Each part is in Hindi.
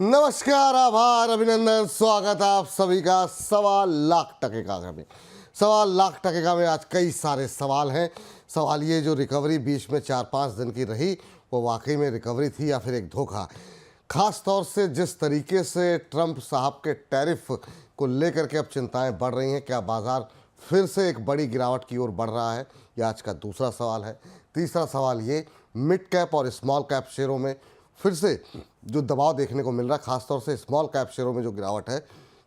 नमस्कार, आभार, अभिनंदन, स्वागत आप सभी का 1.25 लाख में। 1.25 लाख में आज कई सारे सवाल हैं। सवाल ये, जो रिकवरी बीच में 4-5 दिन की रही, वो वाकई में रिकवरी थी या फिर एक धोखा। खास तौर से जिस तरीके से ट्रंप साहब के टैरिफ को लेकर के अब चिंताएं बढ़ रही हैं, क्या बाजार फिर से एक बड़ी गिरावट की ओर बढ़ रहा है, यह आज का दूसरा सवाल है। तीसरा सवाल ये, मिड कैप और स्मॉल कैप शेयरों में फिर से जो दबाव देखने को मिल रहा है, खासतौर से स्मॉल कैप शेयरों में जो गिरावट है,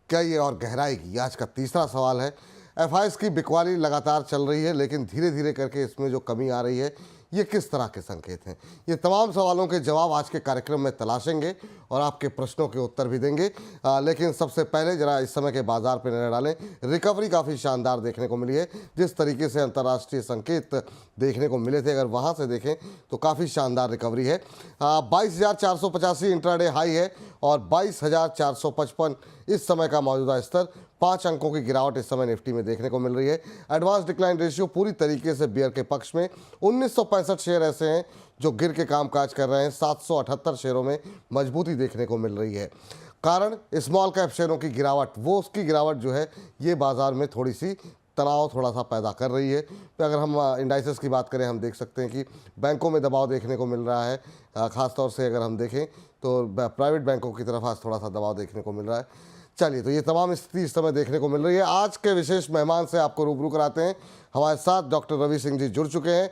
क्या ये और गहराएगी, आज का तीसरा सवाल है। एफआईएस की बिकवाली लगातार चल रही है, लेकिन धीरे धीरे करके इसमें जो कमी आ रही है, ये किस तरह के संकेत हैं। ये तमाम सवालों के जवाब आज के कार्यक्रम में तलाशेंगे और आपके प्रश्नों के उत्तर भी देंगे। लेकिन सबसे पहले जरा इस समय के बाजार पर नजर डालें। रिकवरी काफ़ी शानदार देखने को मिली है। जिस तरीके से अंतर्राष्ट्रीय संकेत देखने को मिले थे, अगर वहाँ से देखें तो काफ़ी शानदार रिकवरी है। 22,485 इंट्राडे हाई है और 22,455 इस समय का मौजूदा स्तर। 5 अंकों की गिरावट इस समय निफ्टी में देखने को मिल रही है। एडवांस डिक्लाइन रेशियो पूरी तरीके से बियर के पक्ष में। 1965 शेयर ऐसे हैं जो गिर के कामकाज कर रहे हैं। 778 शेयरों में मजबूती देखने को मिल रही है। कारण स्मॉल कैप शेयरों की गिरावट, वो उसकी गिरावट जो है ये बाजार में थोड़ी सी तनाव थोड़ा सा पैदा कर रही है। तो अगर हम इंडाइसेस की बात करें, हम देख सकते हैं कि बैंकों में दबाव देखने को मिल रहा है। ख़ासतौर से अगर हम देखें तो प्राइवेट बैंकों की तरफ आज थोड़ा सा दबाव देखने को मिल रहा है। चलिए, तो ये तमाम स्थिति इस समय देखने को मिल रही है। आज के विशेष मेहमान से आपको रूबरू कराते हैं। हमारे साथ डॉक्टर रवि सिंह जी जुड़ चुके हैं।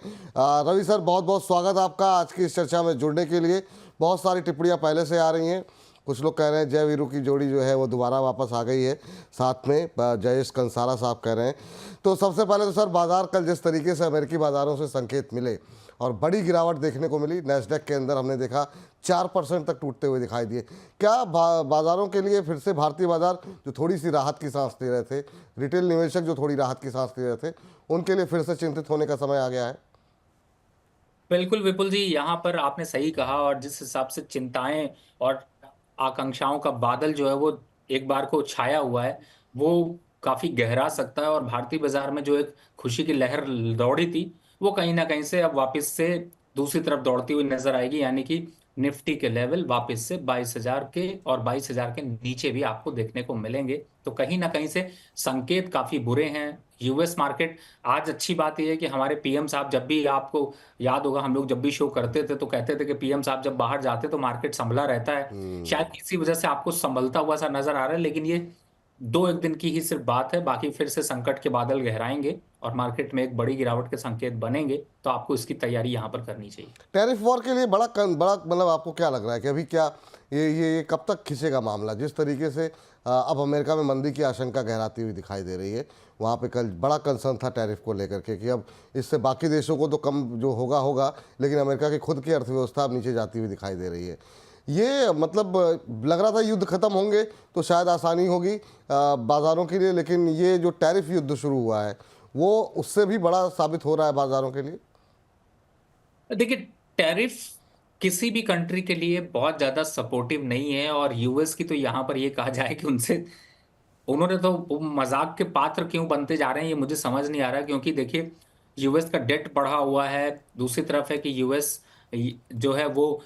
रवि सर, बहुत बहुत स्वागत आपका आज की इस चर्चा में जुड़ने के लिए। बहुत सारी टिप्पणियां पहले से आ रही हैं। कुछ लोग कह रहे हैं जय वीरू की जोड़ी जो है वो दोबारा वापस आ गई है, साथ में जयेश कंसारा साहब कह रहे हैं। तो सबसे पहले तो सर, बाजार कल जिस तरीके से अमेरिकी बाजारों से संकेत मिले और बड़ी गिरावट देखने को मिली, नैस्डैक के अंदर हमने देखा 4% तक टूटते हुए दिखाई दिए। क्या बाजारों के लिए फिर से भारतीय बाजार जो थोड़ी सी राहत की सांस ले रहे थे, रिटेल निवेशक जो थोड़ी राहत की सांस ले रहे थे, उनके लिए फिर से चिंतित होने का समय आ गया है? बिल्कुल विपुल जी, यहाँ पर आपने सही कहा। और जिस हिसाब से चिंताएं और आकांक्षाओं का बादल जो है वो एक बार को छाया हुआ है, वो काफी गहरा सकता है। और भारतीय बाजार में जो एक खुशी की लहर दौड़ी थी, वो कहीं ना कहीं से अब वापस से दूसरी तरफ दौड़ती हुई नजर आएगी। यानी कि निफ्टी के लेवल वापस से 22,000 के और 22,000 के नीचे भी आपको देखने को मिलेंगे। तो कहीं ना कहीं से संकेत काफी बुरे हैं। यूएस मार्केट, आज अच्छी बात यह है कि हमारे पीएम साहब, जब भी आपको याद होगा, हम लोग जब भी शो करते थे तो कहते थे कि पीएम साहब जब बाहर जाते तो मार्केट संभला रहता है। शायद इसी वजह से आपको संभलता हुआ सा नजर आ रहा है। लेकिन ये 2-1 दिन की ही सिर्फ बात है, बाकी फिर से संकट के बादल गहराएंगे और मार्केट में एक बड़ी गिरावट के संकेत बनेंगे। तो आपको इसकी तैयारी यहाँ पर करनी चाहिए। टैरिफ वॉर के लिए बड़ा मतलब आपको क्या लग रहा है कि अभी क्या ये कब तक खिंचेगा मामला? जिस तरीके से अब अमेरिका में मंदी की आशंका गहराती हुई दिखाई दे रही है। वहाँ पे कल बड़ा कंसर्न था टैरिफ को लेकर के कि अब इससे बाकी देशों को तो कम जो होगा होगा, लेकिन अमेरिका की खुद की अर्थव्यवस्था अब नीचे जाती हुई दिखाई दे रही है। ये मतलब लग रहा था युद्ध खत्म होंगे तो शायद आसानी होगी बाजारों के लिए, लेकिन ये जो टैरिफ युद्ध शुरू हुआ है वो उससे भी बड़ा साबित हो रहा है बाजारों के लिए। देखिए, टैरिफ किसी भी कंट्री के लिए बहुत ज्यादा सपोर्टिव नहीं है। और यूएस की तो यहाँ पर ये कहा जाए कि उनसे उन्होंने तो वो मजाक के पात्र क्यों बनते जा रहे हैं, ये मुझे समझ नहीं आ रहा। क्योंकि देखिए, यूएस का डेट बढ़ा हुआ है। दूसरी तरफ है कि यूएस जो है वो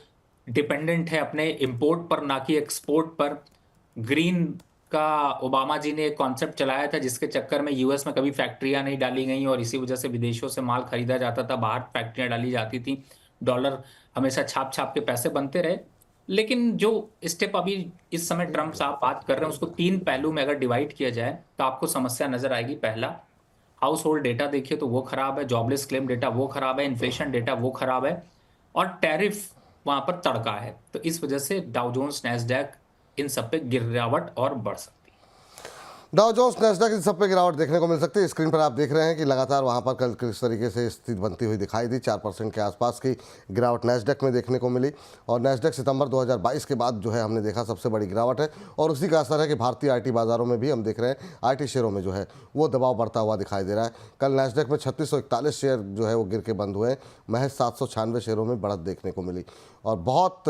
डिपेंडेंट है अपने इंपोर्ट पर, ना कि एक्सपोर्ट पर। ग्रीन का ओबामा जी ने एक कॉन्सेप्ट चलाया था, जिसके चक्कर में यूएस में कभी फैक्ट्रियां नहीं डाली गई और इसी वजह से विदेशों से माल खरीदा जाता था, बाहर फैक्ट्रियां डाली जाती थी। डॉलर हमेशा छाप छाप के पैसे बनते रहे। लेकिन जो स्टेप अभी इस समय ट्रंप साहब बात कर रहे हैं, उसको 3 पहलू में अगर डिवाइड किया जाए तो आपको समस्या नजर आएगी। पहला, हाउस होल्ड डेटा देखिए तो वो खराब है, जॉबलेस क्लेम डेटा वो खराब है, इन्फ्लेशन डेटा वो खराब है, और टैरिफ वहां पर तड़का है। तो इस वजह से डाउ जोन्स, नैस्डैक, इन सब पे गिरावट और बढ़ सकती है। डाउ जोन्स, नैस्डैक, इन सब पे गिरावट देखने को मिल सकती है। स्क्रीन पर आप देख रहे हैं कि लगातार वहां पर कल किस तरीके से स्थिति बनती हुई दिखाई दी। 4% के आसपास की गिरावट नैस्डैक में देखने को मिली और नैस्डैक सितंबर 2022 के बाद जो है हमने देखा सबसे बड़ी गिरावट है। और उसी का असर है कि भारतीय आईटी बाजारों में भी हम देख रहे हैं आईटी शेयरों में जो है वो दबाव बढ़ता हुआ दिखाई दे रहा है। कल नैस्डैक में 3641 शेयर जो है वो गिर के बंद हुए। महज 796 शेयरों में बढ़त देखने को मिली। और बहुत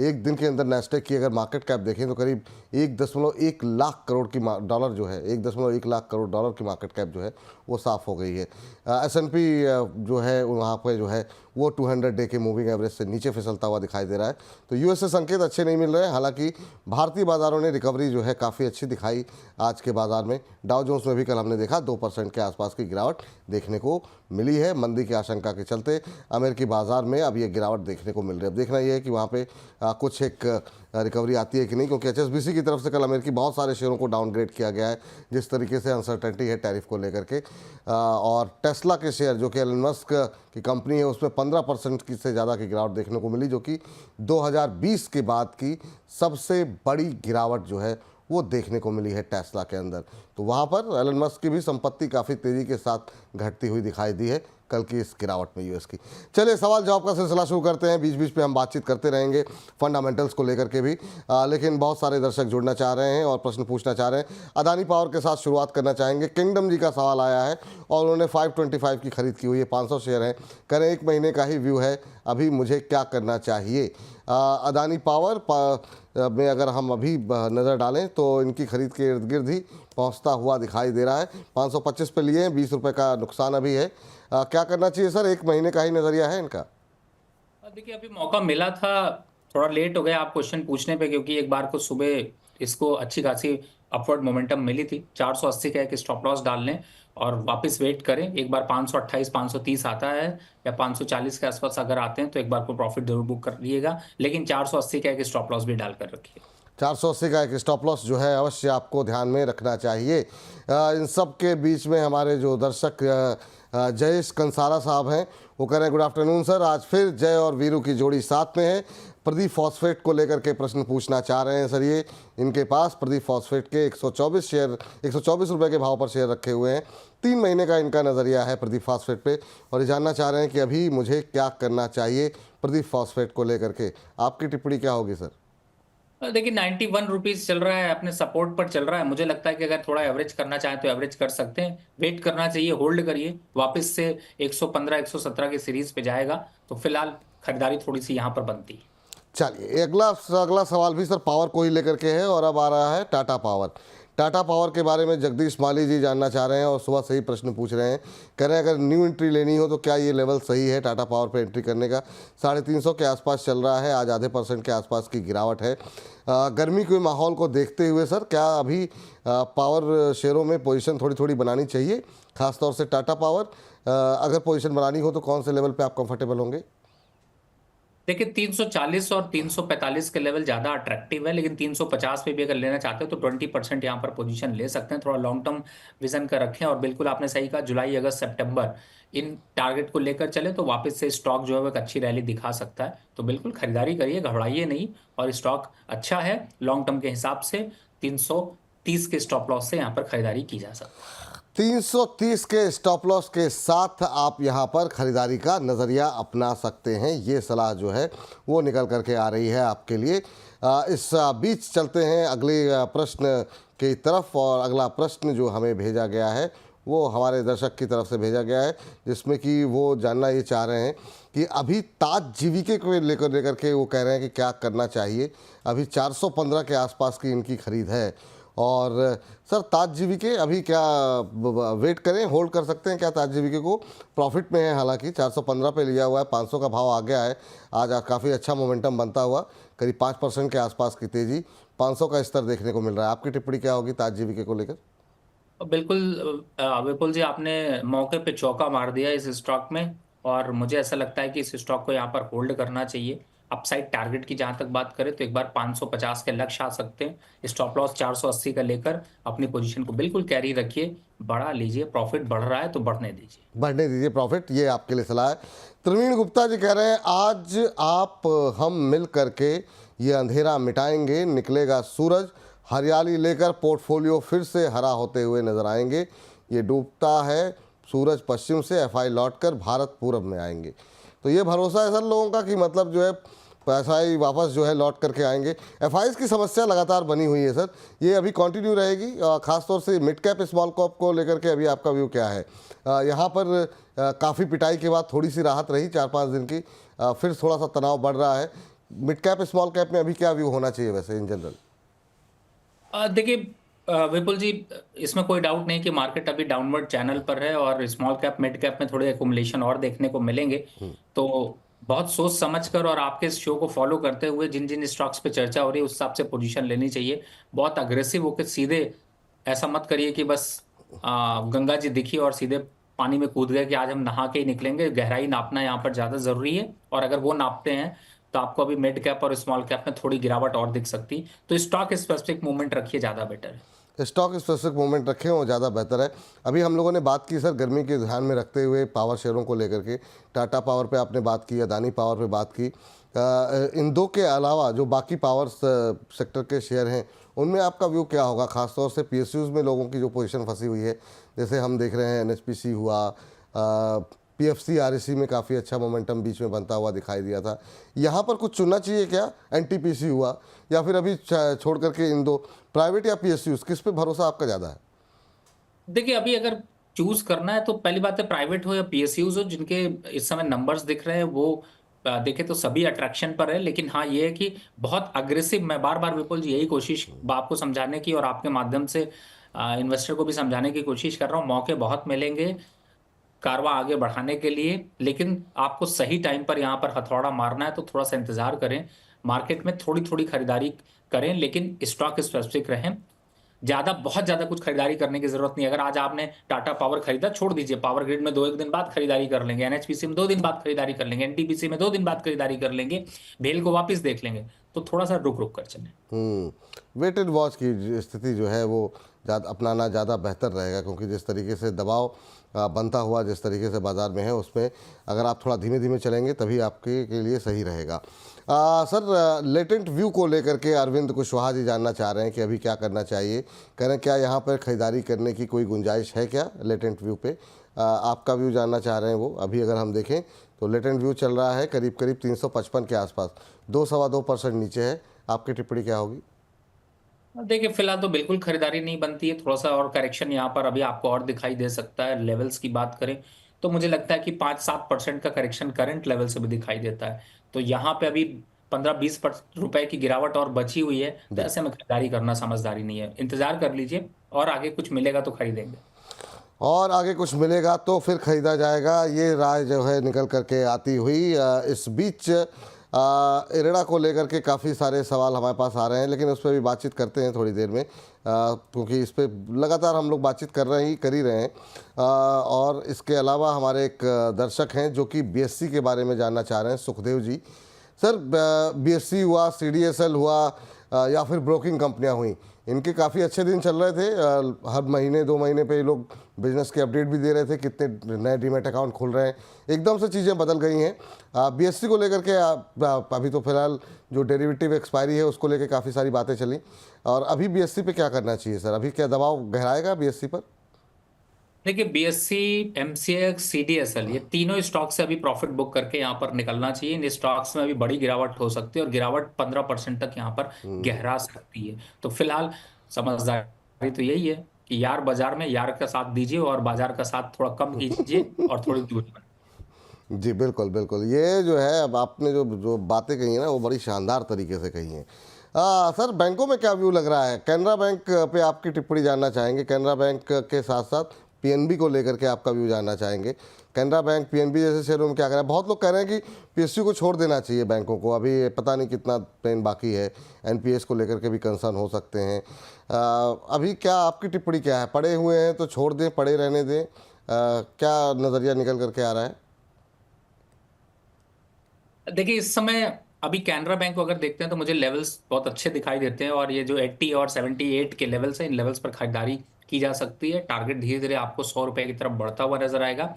एक दिन के अंदर नैस्डैक की अगर मार्केट कैप देखें तो करीब $1.1 लाख करोड़ की डॉलर जो है, 1.1 लाख करोड़ डॉलर की मार्केट कैप जो है वो साफ़ हो गई है। S&P जो है वहाँ पे जो है वो 200 डे के मूविंग एवरेज से नीचे फिसलता हुआ दिखाई दे रहा है। तो यूएस से संकेत अच्छे नहीं मिल रहे हैं। हालांकि भारतीय बाज़ारों ने रिकवरी जो है काफ़ी अच्छी दिखाई आज के बाज़ार में। डाउ जोन्स में भी कल हमने देखा 2% के आसपास की गिरावट देखने को मिली है। मंदी की आशंका के चलते अमेरिकी बाज़ार में अब ये गिरावट देखने को मिल रही है। अब देखना ये है कि वहाँ पे कुछ एक रिकवरी आती है कि नहीं, क्योंकि HSBC की तरफ से कल अमेरिकी बहुत सारे शेयरों को डाउनग्रेड किया गया है जिस तरीके से अनसर्टेनिटी है टैरिफ को लेकर के। और टेस्ला के शेयर जो कि एलन मस्क की कंपनी है उसमें 15% की से ज़्यादा की गिरावट देखने को मिली, जो कि 2020 के बाद की सबसे बड़ी गिरावट जो है वो देखने को मिली है टेस्ला के अंदर। तो वहाँ पर एलन मस्क की भी संपत्ति काफ़ी तेज़ी के साथ घटती हुई दिखाई दी है कल की इस गिरावट में यूएस की। चलिए सवाल जवाब का सिलसिला शुरू करते हैं। बीच बीच पे हम बातचीत करते रहेंगे फंडामेंटल्स को लेकर के भी, लेकिन बहुत सारे दर्शक जुड़ना चाह रहे हैं और प्रश्न पूछना चाह रहे हैं। अदानी पावर के साथ शुरुआत करना चाहेंगे। किंगडम जी का सवाल आया है और उन्होंने 525 की खरीद की हुई है, 500 शेयर हैं, करें 1 महीने का ही व्यू है, अभी मुझे क्या करना चाहिए। अदानी पावर में अगर हम अभी नज़र डालें तो इनकी खरीद के इर्द गिर्द ही पहुँचता हुआ दिखाई दे रहा है। 525 पे लिए हैं, 20 रुपये का नुकसान अभी है। क्या करना चाहिए सर? 1 महीने का ही नज़रिया है इनका। देखिए अभी मौका मिला था, थोड़ा लेट हो गया आप क्वेश्चन पूछने पे, क्योंकि एक बार को सुबह इसको अच्छी खासी अपवर्ड मोमेंटम मिली थी। 480 का एक स्टॉप लॉस डाल लें और वापस वेट करें। एक बार 528 530 आता है या 540 के आसपास अगर आते हैं तो एक बार को प्रॉफिट जरूर बुक कर लीजिएगा, लेकिन 480 का एक स्टॉप लॉस भी डालकर रखिए। 480 का एक स्टॉप लॉस जो है अवश्य आपको ध्यान में रखना चाहिए। इन सब के बीच में हमारे जो दर्शक जयेश कंसारा साहब हैं वो कह रहे हैं गुड आफ्टरनून सर, आज फिर जय और वीरू की जोड़ी साथ में है। प्रदीप फॉस्फेट को लेकर के प्रश्न पूछना चाह रहे हैं सर। ये इनके पास प्रदीप फॉस्फेट के 124 शेयर 124 रुपये के भाव पर शेयर रखे हुए हैं। 3 महीने का इनका नज़रिया है प्रदीप फॉस्फेट पे और ये जानना चाह रहे हैं कि अभी मुझे क्या करना चाहिए प्रदीप फॉस्फेट को लेकर के। आपकी टिप्पणी क्या होगी सर? देखिए 91 रुपीज़ चल रहा है, अपने सपोर्ट पर चल रहा है। मुझे लगता है कि अगर थोड़ा एवरेज करना चाहें तो एवरेज कर सकते हैं। वेट करना चाहिए, होल्ड करिए, वापस से 115 117 की सीरीज पे जाएगा तो फिलहाल खरीदारी थोड़ी सी यहाँ पर बनती है। चलिए अगला सवाल भी सर पावर को ही लेकर के है और अब आ रहा है टाटा पावर। टाटा पावर के बारे में जगदीश माली जी जानना चाह रहे हैं और सुबह से ही प्रश्न पूछ रहे हैं। कह रहे हैं अगर न्यू एंट्री लेनी हो तो क्या ये लेवल सही है टाटा पावर पे एंट्री करने का? 350 के आसपास चल रहा है, आज आधे % के आसपास की गिरावट है। गर्मी के माहौल को देखते हुए सर क्या अभी पावर शेयरों में पोजीशन थोड़ी थोड़ी बनानी चाहिए, खासतौर से टाटा पावर? अगर पोजीशन बनानी हो तो कौन से लेवल पे आप कंफर्टेबल होंगे? देखिए 340 और 345 के लेवल ज़्यादा अट्रैक्टिव है, लेकिन 350 पे भी अगर लेना चाहते हो तो 20% यहाँ पर पोजीशन ले सकते हैं। थोड़ा लॉन्ग टर्म विजन का रखें और बिल्कुल आपने सही कहा, जुलाई अगस्त सितंबर इन टारगेट को लेकर चले तो वापस से स्टॉक जो है वो एक अच्छी रैली दिखा सकता है। तो बिल्कुल खरीदारी करिए, घबराइए नहीं, और स्टॉक अच्छा है लॉन्ग टर्म के हिसाब से। 330 के स्टॉप लॉस से यहाँ पर खरीदारी की जा सकती है। 330 के स्टॉप लॉस के साथ आप यहां पर खरीदारी का नज़रिया अपना सकते हैं। ये सलाह जो है वो निकल करके आ रही है आपके लिए। इस बीच चलते हैं अगले प्रश्न की तरफ और अगला प्रश्न जो हमें भेजा गया है वो हमारे दर्शक की तरफ से भेजा गया है, जिसमें कि वो जानना ये चाह रहे हैं कि अभी ताज जीवीके को लेकर के वो कह रहे हैं कि क्या करना चाहिए। अभी 415 के आसपास की इनकी खरीद है और सर ताज जीवीके अभी क्या वेट करें, होल्ड कर सकते हैं क्या? ताज जीवीके को प्रॉफिट में है, हालांकि 415 पे लिया हुआ है, 500 का भाव आ गया है। आज काफ़ी अच्छा मोमेंटम बनता हुआ, करीब 5% के आसपास की तेज़ी, 500 का स्तर देखने को मिल रहा है। आपकी टिप्पणी क्या होगी ताज जीवीके को लेकर? बिल्कुल विपुल जी, आपने मौके पे चौका मार दिया इस स्टॉक में, और मुझे ऐसा लगता है कि इस स्टॉक को यहाँ पर होल्ड करना चाहिए। अपसाइड टारगेट की जहाँ तक बात करें तो एक बार 550 के लक्ष्य आ सकते हैं। स्टॉप लॉस 480 का लेकर अपनी पोजीशन को बिल्कुल कैरी रखिए, बढ़ा लीजिए, प्रॉफिट बढ़ रहा है तो बढ़ने दीजिए। बढ़ने दीजिए प्रॉफिट, ये आपके लिए सलाह है। प्रवीण गुप्ता जी कह रहे हैं आज आप हम मिल करके ये अंधेरा मिटाएंगे, निकलेगा सूरज, हरियाली लेकर पोर्टफोलियो फिर से हरा होते हुए नजर आएंगे। ये डूबता है सूरज पश्चिम से, एफआई लौटकर भारत पूरब में आएंगे। तो ये भरोसा है सर लोगों का कि मतलब जो है एफआई वापस जो है लौट करके आएंगे। एफआईज की समस्या लगातार बनी हुई है सर, ये अभी कंटिन्यू रहेगी? खासतौर से मिड कैप स्मॉल कैप को लेकर के अभी आपका व्यू क्या है? यहाँ पर काफ़ी पिटाई के बाद थोड़ी सी राहत रही 4-5 दिन की, फिर थोड़ा सा तनाव बढ़ रहा है। मिड कैप स्मॉल कैप में अभी क्या व्यू होना चाहिए वैसे इन जनरल? देखिए विपुल जी, इसमें कोई डाउट नहीं कि मार्केट अभी डाउनवर्ड चैनल पर है और स्मॉल कैप मिड कैप में थोड़े एकुमुलेशन और देखने को मिलेंगे। तो बहुत सोच समझ कर और आपके इस शो को फॉलो करते हुए जिन जिन स्टॉक्स पे चर्चा हो रही है उस हिसाब से पोजीशन लेनी चाहिए। बहुत अग्रेसिव होकर सीधे ऐसा मत करिए कि बस गंगा जी दिखी और सीधे पानी में कूद गए कि आज हम नहा के ही निकलेंगे। गहराई नापना यहाँ पर ज्यादा जरूरी है, और अगर वो नापते हैं तो आपको अभी मिड कैप और स्मॉल कैप में थोड़ी गिरावट और दिख सकती। तो स्टॉक स्पेसिफिक मूवमेंट रखिए, ज्यादा बेटर है। स्टॉक स्पेसिफिक मूवमेंट रखें वो ज़्यादा बेहतर है। अभी हम लोगों ने बात की सर गर्मी के ध्यान में रखते हुए पावर शेयरों को लेकर के, टाटा पावर पे आपने बात की, अदानी पावर पे बात की। इन दो के अलावा जो बाकी पावर सेक्टर के शेयर हैं उनमें आपका व्यू क्या होगा? खासतौर से पीएसयूज़ में लोगों की जो पोजीशन फंसी हुई है, जैसे हम देख रहे हैं एनएचपीसी हुआ, पीएफसी आरईसी में काफ़ी अच्छा मोमेंटम बीच में बनता हुआ दिखाई दिया था। यहाँ पर कुछ चुनना चाहिए क्या? एनटीपीसी हुआ या फिर अभी छोड़ करके इन दो, प्राइवेट या पीएसयूज़, किस पे भरोसा आपका ज़्यादा है? देखिए, अभी अगर चूज करना है तो पहली बात है प्राइवेट हो या पीएसयूज हो, जिनके इस समय नंबर्स दिख रहे हैं वो देखे तो सभी अट्रैक्शन पर है। लेकिन हाँ, ये है कि बहुत अग्रेसिव, मैं बार बार विपुल जी यही कोशिश आपको समझाने की और आपके माध्यम से इन्वेस्टर को भी समझाने की कोशिश कर रहा हूँ, मौके बहुत मिलेंगे कारवां आगे बढ़ाने के लिए। लेकिन आपको सही टाइम पर यहाँ पर हथौड़ा मारना है तो थोड़ा सा इंतजार करें, मार्केट में थोड़ी थोड़ी खरीदारी करें, लेकिन स्टॉक स्पेसिफिक रहें। ज्यादा बहुत ज्यादा कुछ खरीदारी करने की जरूरत नहीं। अगर आज आपने टाटा पावर खरीदा, छोड़ दीजिए, पावर ग्रिड में 2 एक दिन बाद खरीदारी कर लेंगे, एनएचपीसी में 2 दिन बाद खरीदारी कर लेंगे, एनटीपीसी में 2 दिन बाद खरीदारी कर लेंगे, भेल को वापस देख लेंगे। तो थोड़ा सा रुक रुक कर चलें। वेट एंड वॉच की स्थिति जो है वो ज़्यादा अपनाना ज़्यादा बेहतर रहेगा, क्योंकि जिस तरीके से दबाव बनता हुआ जिस तरीके से बाज़ार में है, उसमें अगर आप थोड़ा धीमे धीमे चलेंगे तभी आपके के लिए सही रहेगा। सर, लेटेंट व्यू को लेकर के अरविंद कुशवाहा जी जानना चाह रहे हैं कि अभी क्या करना चाहिए। कह रहे हैं क्या यहाँ पर ख़रीदारी करने की कोई गुंजाइश है क्या लेटेंट व्यू पे? आपका व्यू जानना चाह रहे हैं वो। अभी अगर हम देखें तो लेटेंट व्यू चल रहा है करीब करीब 355 के आसपास, 2-2.25% नीचे है। आपकी टिप्पणी क्या होगी? देखिए, फिलहाल तो बिल्कुल खरीदारी नहीं बनती है, थोड़ा सा और करेक्शन यहाँ पर अभी आपको और दिखाई दे सकता है। लेवल्स की बात करें तो मुझे लगता है कि 5-7% का करेक्शन करंट लेवल से भी दिखाई देता है। तो यहाँ पे अभी 15-20 रुपए की गिरावट और बची हुई है, तो जी। ऐसे में खरीदारी करना समझदारी नहीं है। इंतजार कर लीजिए और आगे कुछ मिलेगा तो खरीदेंगे। और आगे कुछ मिलेगा तो फिर ख़रीदा जाएगा, ये राय जो है निकल करके आती हुई। इस बीच इरेडा को लेकर के काफ़ी सारे सवाल हमारे पास आ रहे हैं, लेकिन उस पर भी बातचीत करते हैं थोड़ी देर में, क्योंकि इस पर लगातार हम लोग बातचीत कर ही रहे हैं। और इसके अलावा हमारे एक दर्शक हैं जो कि बीएससी के बारे में जानना चाह रहे हैं, सुखदेव जी। सर, बीएससी हुआ, सीडीएसएल हुआ, या फिर ब्रोकिंग कंपनियां हुई, इनके काफ़ी अच्छे दिन चल रहे थे। हर महीने 2 महीने पे ये लोग बिजनेस के अपडेट भी दे रहे थे, कितने नए डीमैट अकाउंट खुल रहे हैं। एकदम से चीज़ें बदल गई हैं। बीएससी को लेकर के अभी तो फिलहाल जो डेरिवेटिव एक्सपायरी है उसको लेकर काफ़ी सारी बातें चली, और अभी बीएससी पे क्या करना चाहिए सर? अभी क्या दबाव गहराएगा बीएससी पर? देखिए, बीएससी, एमसीएक्स, सीडीएसएल, ये तीनों स्टॉक से अभी प्रॉफिट बुक करके यहाँ पर निकलना चाहिए। इन स्टॉक्स में अभी बड़ी गिरावट हो सकती है और गिरावट 15% तक यहाँ पर गहरा सकती है। तो फिलहाल समझदारी तो यही है कि यार बाजार में यार का साथ दीजिए और बाजार का साथ थोड़ा कम कीजिए और थोड़ी दूरी बनाइए। जी बिल्कुल बिल्कुल, ये जो है अब आपने जो जो बातें कही हैं ना वो बड़ी शानदार तरीके से कही हैं। सर, बैंकों में क्या व्यू लग रहा है? कैनरा बैंक पे आपकी टिप्पणी जानना चाहेंगे। कैनरा बैंक के साथ साथ पीएनबी को लेकर के आपका व्यू जानना चाहेंगे। कैनरा बैंक, पीएनबी जैसे शेयरों में क्या करें? बहुत लोग कह रहे हैं कि पीएसयू को छोड़ देना चाहिए बैंकों को, अभी पता नहीं कितना पेन बाकी है, एनपीएस को लेकर के भी कंसर्न हो सकते हैं। अभी क्या आपकी टिप्पणी क्या है? पड़े हुए हैं तो छोड़ दें, पड़े रहने दें? क्या नज़रिया निकल करके आ रहा है? देखिए, इस समय अभी कैनरा बैंक को अगर देखते हैं तो मुझे लेवल्स बहुत अच्छे दिखाई देते हैं, और ये जो 80 और 78 के लेवल्स हैं, इन लेवल्स पर खरीदारी की जा सकती है। टारगेट धीरे धीरे आपको 100 रुपए की तरफ बढ़ता हुआ नजर आएगा।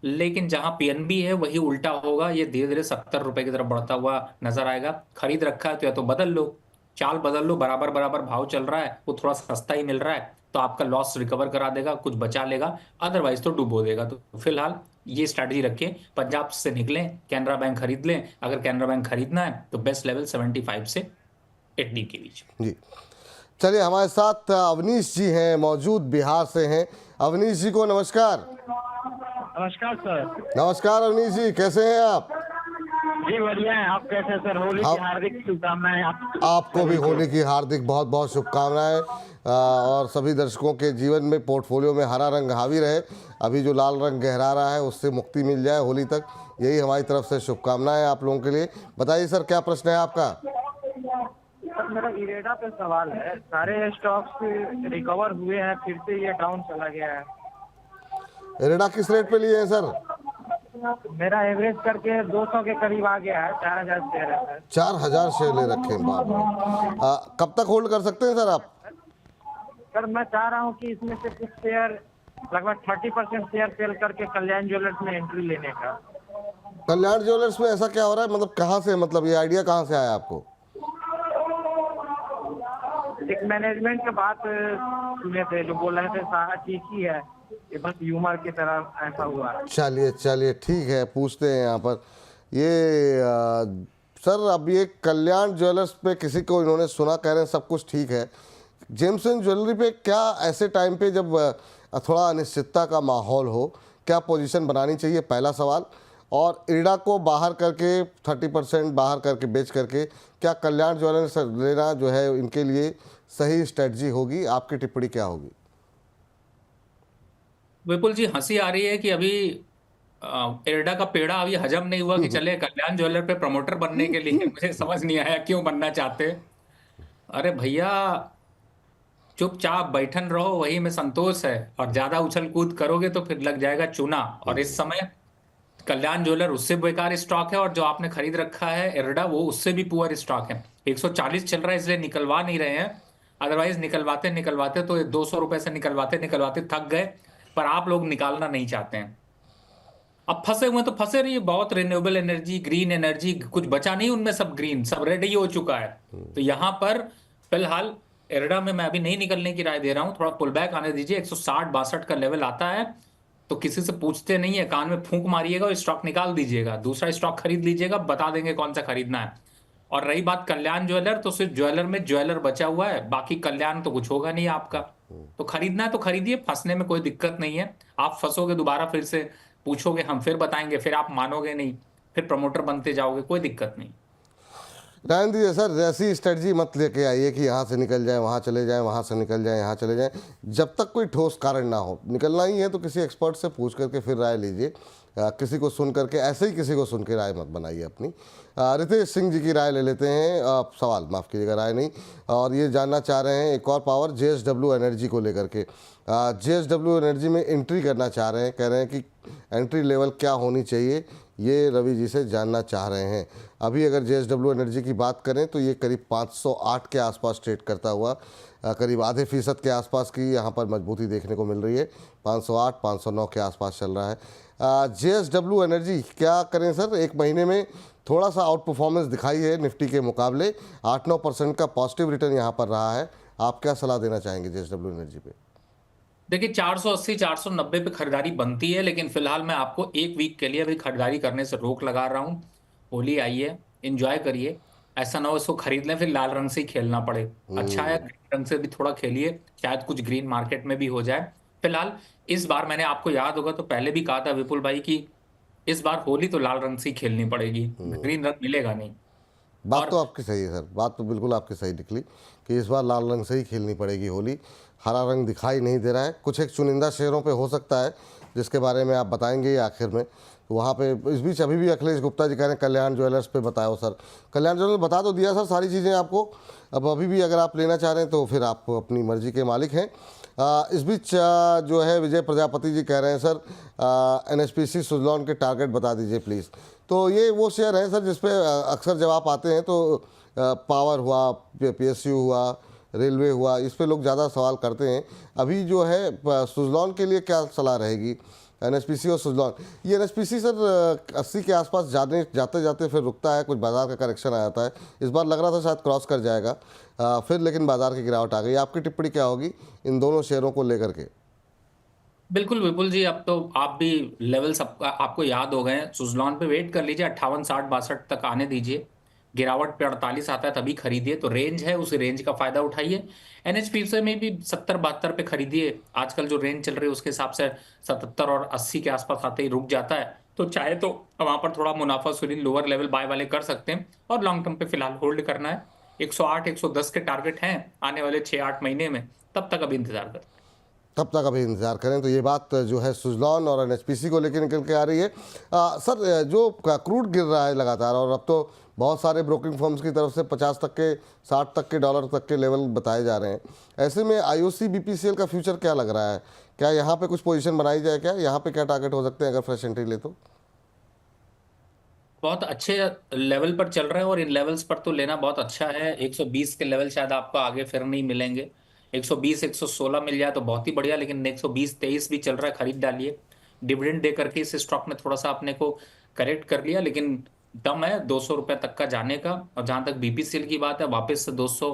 लेकिन जहां पीएनबी है वही उल्टा होगा, ये धीरे धीरे 70 रुपए की तरफ बढ़ता हुआ नजर आएगा। खरीद रखा है तो या तो बदल लो, चाल बदल लो, बराबर बराबर भाव चल रहा है, वो थोड़ा सस्ता ही मिल रहा है तो आपका लॉस रिकवर करा देगा, कुछ बचा लेगा, अदरवाइज तो डुबो देगा। तो फिलहाल ये स्ट्रैटेजी रखें, पंजाब से निकलें, कैनरा बैंक खरीद लें। अगर कैनरा बैंक खरीदना है तो बेस्ट लेवल 75 से 80 के बीच। जी, चलिए, हमारे साथ अवनीश जी हैं, मौजूद बिहार से हैं। अवनीश जी को नमस्कार। नमस्कार सर। नमस्कार अवनीश जी, कैसे हैं आप? जी बढ़िया है, आप कैसे सर? होली की हार्दिक शुभकामनाएं। आपको भी होली की हार्दिक बहुत बहुत शुभकामनाएं। और सभी दर्शकों के जीवन में पोर्टफोलियो में हरा रंग हावी रहे। अभी जो लाल रंग गहरा रहा है उससे मुक्ति मिल जाए होली तक, यही हमारी तरफ से शुभकामनाएं आप लोगों के लिए। बताइए सर, क्या प्रश्न है आपका? सर मेरा इरेडा पे सवाल है। सारे स्टॉक्स रिकवर हुए हैं, फिर से ये डाउन चला गया है। इरेडा किस रेट पे लिए हैं सर? मेरा एवरेज करके 200 के करीब आ गया है, 4000 शेयर है सर। 4000 शेयर ले रखे हैं, बाप रे। कब तक होल्ड कर सकते हैं सर आप? सर मैं चाह रहा हूँ कि इसमें से कुछ शेयर, लगभग 30% शेयर सेल करके कल्याण ज्वेलर्स में एंट्री लेने का। कल्याण ज्वेलर्स में ऐसा क्या हो रहा है, मतलब कहाँ से, मतलब ये आइडिया कहाँ से आया आपको? एक मैनेजमेंट के बात सुने थे, जो बोल रहे थे सारा ठीक ही है, ये बस ह्यूमर की तरह ऐसा हुआ है। चलिए चलिए ठीक है, पूछते हैं यहाँ पर ये सर, अब ये कल्याण ज्वेलर्स पे किसी को इन्होंने सुना, कह रहे हैं सब कुछ ठीक है। जेम्स एंड ज्वेलरी पे क्या ऐसे टाइम पे जब थोड़ा अनिश्चितता का माहौल हो, क्या पोजीशन बनानी चाहिए, पहला सवाल। और इरडा को बाहर करके 30% बाहर करके बेच करके क्या कल्याण ज्वेलर्स लेना जो है इनके लिए सही स्ट्रेटजी होगी? आपकी टिप्पणी क्या होगी? विपुल जी, हंसी आ रही है कि अभी इरडा का पेड़ा अभी हजम नहीं हुआ कि चले कल्याण ज्वेलर पे प्रमोटर बनने के लिए। मुझे समझ नहीं आया क्यों बनना चाहते। अरे भैया, चुपचाप बैठन रहो, वही में संतोष है। और ज्यादा उछल कूद करोगे तो फिर लग जाएगा चूना। और इस समय कल्याण ज्वेलर उससे बेकार स्टॉक है, और जो आपने खरीद रखा है इरडा, वो उससे भी पुअर स्टॉक है। 140 चल रहा है इसलिए निकलवा नहीं रहे हैं, अदरवाइज निकलवाते निकलवाते तो 200 रुपए से निकलवाते निकलवाते थक गए। पर आप लोग निकालना नहीं चाहते हैं। अब फंसे हुए तो फंसे रहिए। बहुत रिन्यूएबल एनर्जी, ग्रीन एनर्जी, कुछ बचा नहीं उनमें, सब ग्रीन, सब रेड ही हो चुका है। तो यहाँ पर फिलहाल एरडा में मैं अभी नहीं निकलने की राय दे रहा हूँ। थोड़ा पुल बैक आने दीजिए। 160-62 का लेवल आता है तो किसी से पूछते नहीं है, कान में फूंक मारिएगा और स्टॉक निकाल दीजिएगा, दूसरा स्टॉक खरीद लीजिएगा, बता देंगे कौन सा खरीदना है। और रही बात कल्याण ज्वेलर, तो सिर्फ ज्वेलर में ज्वेलर बचा हुआ है, बाकी कल्याण तो कुछ होगा नहीं आपका। तो खरीदना है तो खरीदिए, फंसने में कोई दिक्कत नहीं है। आप फंसोगे दोबारा, फिर से पूछोगे, हम फिर बताएंगे, फिर आप मानोगे नहीं, फिर प्रमोटर बनते जाओगे, कोई दिक्कत नहीं। रहने दीजिए सर, ऐसी स्ट्रेटजी मत लेके आइए कि यहाँ से निकल जाए वहाँ चले जाएं, वहाँ से निकल जाएं यहाँ चले जाएं। जब तक कोई ठोस कारण ना हो, निकलना ही है तो किसी एक्सपर्ट से पूछ करके फिर राय लीजिए। किसी को सुन करके, ऐसे ही किसी को सुन के राय मत बनाइए अपनी। रितेश सिंह जी की राय ले लेते हैं। सवाल, माफ़ कीजिएगा, राय नहीं। और ये जानना चाह रहे हैं एक और पावर JSW एनर्जी को लेकर के। JSW एनर्जी में एंट्री करना चाह रहे हैं, कह रहे हैं कि एंट्री लेवल क्या होनी चाहिए, ये रवि जी से जानना चाह रहे हैं। अभी अगर JSW एनर्जी की बात करें तो ये करीब 508 के आसपास ट्रेड करता हुआ करीब आधे फीसद के आसपास की यहाँ पर मजबूती देखने को मिल रही है। 508 509 के आसपास चल रहा है। JSW एनर्जी क्या करें सर? एक महीने में थोड़ा सा आउट परफॉर्मेंस दिखाई है निफ्टी के मुकाबले, 8-9% का पॉजिटिव रिटर्न यहाँ पर रहा है। आप क्या सलाह देना चाहेंगे JSW एनर्जी पे? देखिए, 480 490 पे खरीदारी बनती है, लेकिन फिलहाल मैं आपको एक वीक के लिए अभी खरीदारी करने से रोक लगा रहा हूँ। होली आई है, एंजॉय करिए। ऐसा ना हो इसको खरीद लें फिर लाल रंग से ही खेलना पड़े। अच्छा है, ग्रीन रंग से भी थोड़ा खेलिए, शायद कुछ ग्रीन मार्केट में भी हो जाए। फिलहाल इस बार मैंने, आपको याद होगा तो पहले भी कहा था विपुल भाई कि इस बार होली तो लाल रंग से ही खेलनी पड़ेगी, ग्रीन रंग मिलेगा नहीं। बात और तो आपकी सही है सर, बात तो बिल्कुल आपकी सही निकली कि इस बार लाल रंग से ही खेलनी पड़ेगी होली। हरा रंग दिखाई नहीं दे रहा है। कुछ एक चुनिंदा शेयरों पे हो सकता है जिसके बारे में आप बताएंगे आखिर में। तो वहाँ पे इस बीच अभी भी अखिलेश गुप्ता जी कह रहे हैं कल्याण ज्वेलर्स पे बताओ सर। कल्याण ज्वेलर्स बता तो दिया सर सारी चीज़ें आपको। अब अभी भी अगर आप लेना चाह रहे हैं तो फिर आप अपनी मर्जी के मालिक हैं। इस बीच जो है विजय प्रजापति जी कह रहे हैं सर NHPC सुजलॉन के टारगेट बता दीजिए प्लीज़। तो ये वो शेयर है सर जिसपे अक्सर जब आप आते हैं तो पावर हुआ, PSU हुआ, रेलवे हुआ, इस पे लोग ज़्यादा सवाल करते हैं। अभी जो है सुजलॉन के लिए क्या सलाह रहेगी? NHPC और सुजलॉन, ये NHPC सर 80 के आसपास जाते जाते फिर रुकता है, कुछ बाजार का करेक्शन आ जाता है। इस बार लग रहा था शायद क्रॉस कर जाएगा, फिर लेकिन बाजार की गिरावट आ गई। आपकी टिप्पणी क्या होगी इन दोनों शेयरों को लेकर के? बिल्कुल विपुल जी, अब तो आप भी लेवल्स आपको याद हो गए हैं। सुजलॉन पे वेट कर लीजिए, 58 60 62 तक आने दीजिए। गिरावट पे 48 आता है तभी खरीदिए। तो रेंज है, उस रेंज का फायदा उठाइए। NHPC में भी 70 72 पे खरीदिए। आजकल जो रेंज चल रही है उसके हिसाब से 77 और 80 के आसपास आते ही रुक जाता है। तो चाहे तो वहां पर थोड़ा मुनाफा सुनी लोअर लेवल बाय वाले कर सकते हैं, और लॉन्ग टर्म पे फिलहाल होल्ड करना है। 108 110 के टारगेट हैं आने वाले 6-8 महीने में, तब तक अभी इंतजार कर। तब तक अभी इंतजार करें। तो ये बात जो है सुजलॉन और एनएचपीसी को लेकर निकल के आ रही है। सर, जो क्रूड गिर रहा है लगातार, और अब तो बहुत सारे ब्रोकिंग फर्म्स की तरफ से 50 तक के, 60 तक के डॉलर तक के लेवल बताए जा रहे हैं। ऐसे में आईओसी बीपीसीएल का फ्यूचर क्या लग रहा है? क्या यहाँ पे कुछ पोजीशन बनाई जाए? क्या यहाँ पे क्या टारगेट हो सकते हैं अगर फ्रेश एंट्री ले तो? बहुत अच्छे लेवल पर चल रहा है और इन लेवल्स पर तो लेना बहुत अच्छा है। 120 के लेवल शायद आपको आगे फिर नहीं मिलेंगे। 120 116 मिल जाए तो बहुत ही बढ़िया, लेकिन 120 23 भी चल रहा है, खरीद डालिए। डिविडेंड दे करके इस स्टॉक में थोड़ा सा अपने को करेक्ट कर लिया, लेकिन दम है 200 रुपए तक का जाने का। और जहां तक बीपीसीएल की बात है, वापस से 200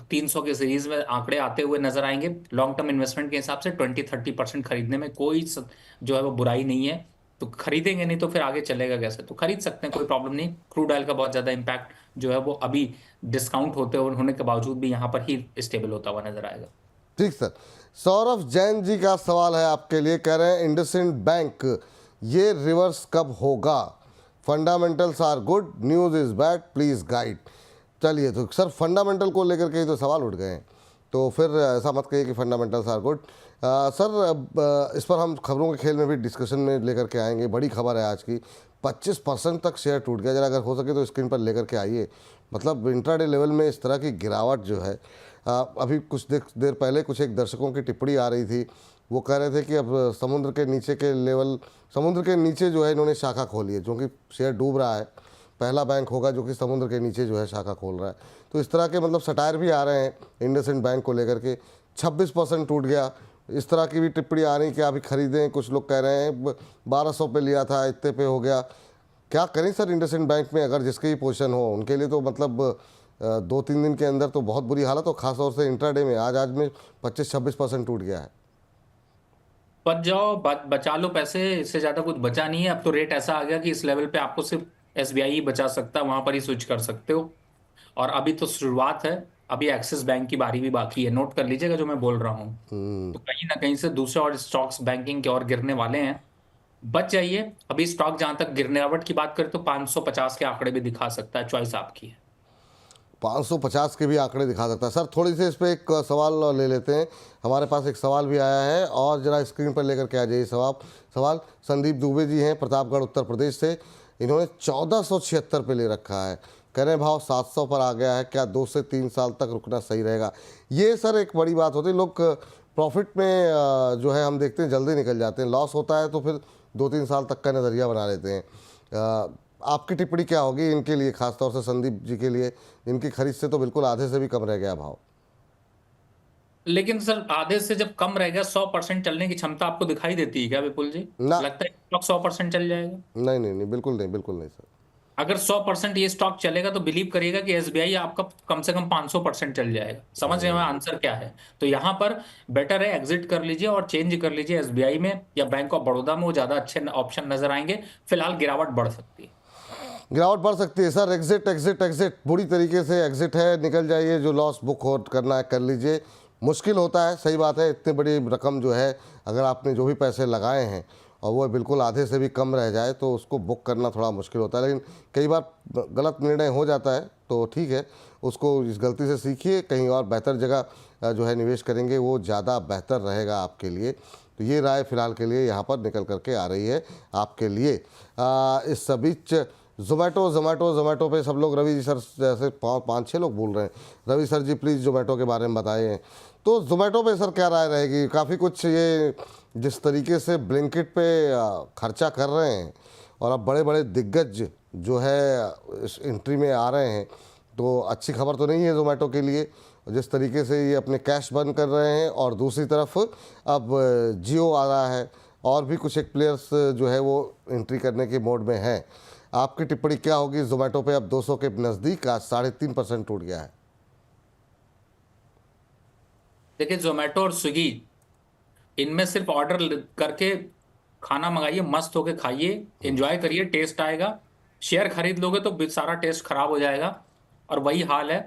300 के सीरीज में आंकड़े आते हुए नजर आएंगे। लॉन्ग टर्म इन्वेस्टमेंट के हिसाब से 20-30% खरीदने में कोई जो है वो बुराई नहीं है। तो खरीदेंगे, नहीं तो फिर आगे चलेगा कैसे? तो खरीद सकते हैं, कोई प्रॉब्लम नहीं। क्रूड ऑयल का बहुत ज्यादा इम्पैक्ट जो है वो अभी डिस्काउंट होने के बावजूद भी यहाँ पर ही स्टेबल होता हुआ नजर आएगा। ठीक सर। सौरभ जैन जी का सवाल है आपके लिए, कह रहे हैं इंडसइंड बैंक ये रिवर्स कब होगा? Fundamentals are good, news is bad, please guide. चलिए, तो सर फंडामेंटल को लेकर के ही तो सवाल उठ गए हैं, तो फिर ऐसा मत कहिए कि फंडामेंटल्स आर गुड। सर, इस पर हम खबरों के खेल में भी डिस्कशन में लेकर के आएंगे। बड़ी खबर है आज की, 25% तक शेयर टूट गया। जरा अगर हो सके तो स्क्रीन पर लेकर के आइए। मतलब इंट्राडे लेवल में इस तरह की गिरावट जो है, अभी कुछ देर पहले कुछ एक दर्शकों की टिप्पणी आ रही थी। वो कह रहे थे कि अब समुद्र के नीचे के लेवल, समुद्र के नीचे जो है इन्होंने शाखा खोली है, क्योंकि शेयर डूब रहा है। पहला बैंक होगा जो कि समुद्र के नीचे जो है शाखा खोल रहा है। तो इस तरह के मतलब सटायर भी आ रहे हैं इंडसइंड बैंक को लेकर के। 26% टूट गया, इस तरह की भी टिप्पणी आ रही कि अभी खरीदें। कुछ लोग कह रहे हैं 1200 पे लिया था, इतने पे हो गया। क्या करें सर इंडसइंड बैंक में? अगर जिसकी पोजीशन हो उनके लिए तो मतलब 2-3 दिन के अंदर तो बहुत बुरी हालत हो, खासतौर से इंट्राडे में। आज में 25-26% टूट गया है। बच जाओ, बचा लो पैसे, इससे ज्यादा कुछ बचा नहीं है। अब तो रेट ऐसा आ गया कि इस लेवल पे आपको सिर्फ एसबीआई ही बचा सकता है, वहां पर ही स्विच कर सकते हो। और अभी तो शुरुआत है, अभी एक्सिस बैंक की बारी भी बाकी है। नोट कर लीजिएगा जो मैं बोल रहा हूँ। तो कहीं ना कहीं से दूसरे और स्टॉक्स बैंकिंग के और गिरने वाले हैं, बच जाइए। अभी स्टॉक जहां तक गिरने की बात करें तो 550 के आंकड़े भी दिखा सकता है, चॉइस आपकी है। 550 के भी आंकड़े दिखा सकता है। सर, थोड़ी सी इस पर एक सवाल ले लेते हैं। हमारे पास एक सवाल भी आया है, और जरा स्क्रीन पर लेकर के आ जाइए सवाल। संदीप दुबे जी हैं, प्रतापगढ़ उत्तर प्रदेश से। इन्होंने 1476 पे ले रखा है। कह रहे हैं भाव 700 पर आ गया है, क्या 2 से 3 साल तक रुकना सही रहेगा? ये सर एक बड़ी बात होती है। लोग प्रॉफिट में जो है हम देखते हैं जल्दी निकल जाते हैं, लॉस होता है तो फिर 2-3 साल तक का नज़रिया बना लेते हैं। आपकी टिप्पणी क्या होगी इनके लिए, खासतौर से संदीप जी के लिए? इनकी खरीद से तो बिल्कुल आधे से भी कम रह गया भाव। लेकिन सर आधे से जब कम रह गया, 100% चलने की क्षमता आपको दिखाई देती है क्या विपुल जी? ना, लगता है स्टॉक 100% चल जाएगा? नहीं नहीं नहीं, बिल्कुल नहीं, बिल्कुल नहीं सर। अगर 100% ये स्टॉक चलेगा तो बिलीव करिएगा कि एसबीआई आपका कम से कम 500% चल जाएगा। समझ रहे हैं आंसर क्या है? तो यहाँ पर बेटर है एग्जिट कर लीजिए और चेंज कर लीजिए एसबीआई में या बैंक ऑफ बड़ौदा में, वो ज्यादा अच्छे ऑप्शन नजर आएंगे। फिलहाल गिरावट बढ़ सकती है। गिरावट बढ़ सकती है सर। एग्जिट एग्जिट एग्जिट, बुरी तरीके से एग्जिट है, निकल जाइए। जो लॉस बुक हो करना है कर लीजिए। मुश्किल होता है, सही बात है। इतनी बड़ी रकम जो है, अगर आपने जो भी पैसे लगाए हैं और वो बिल्कुल आधे से भी कम रह जाए तो उसको बुक करना थोड़ा मुश्किल होता है। लेकिन कई बार गलत निर्णय हो जाता है, तो ठीक है, उसको इस गलती से सीखिए। कहीं और बेहतर जगह जो है निवेश करेंगे, वो ज़्यादा बेहतर रहेगा आपके लिए। तो ये राय फिलहाल के लिए यहाँ पर निकल करके आ रही है आपके लिए। इस बीच जोमेटो पे सब लोग, रवि जी सर जैसे 5-6 लोग बोल रहे हैं, रवि सर जी प्लीज़ जोमेटो के बारे में बताएं। तो जोमेटो पे सर क्या राय रहेगी? काफ़ी कुछ ये जिस तरीके से ब्लिंकिट पे खर्चा कर रहे हैं, और अब बड़े बड़े दिग्गज जो है इस एंट्री में आ रहे हैं, तो अच्छी खबर तो नहीं है जोमेटो के लिए। जिस तरीके से ये अपने कैश बर्न कर रहे हैं, और दूसरी तरफ अब जियो आ रहा है, और भी कुछ एक प्लेयर्स जो है वो एंट्री करने के मोड में हैं। आपकी टिप्पणी क्या होगी? जोमेटो पे अब 200 के नज़दीक, आज 3.5% टूट गया है। देखिए, जोमेटो और स्विगी, इनमें सिर्फ ऑर्डर करके खाना मंगाइए, मस्त होके खाइए, एंजॉय करिए, टेस्ट आएगा। शेयर खरीद लोगे तो सारा टेस्ट खराब हो जाएगा। और वही हाल है,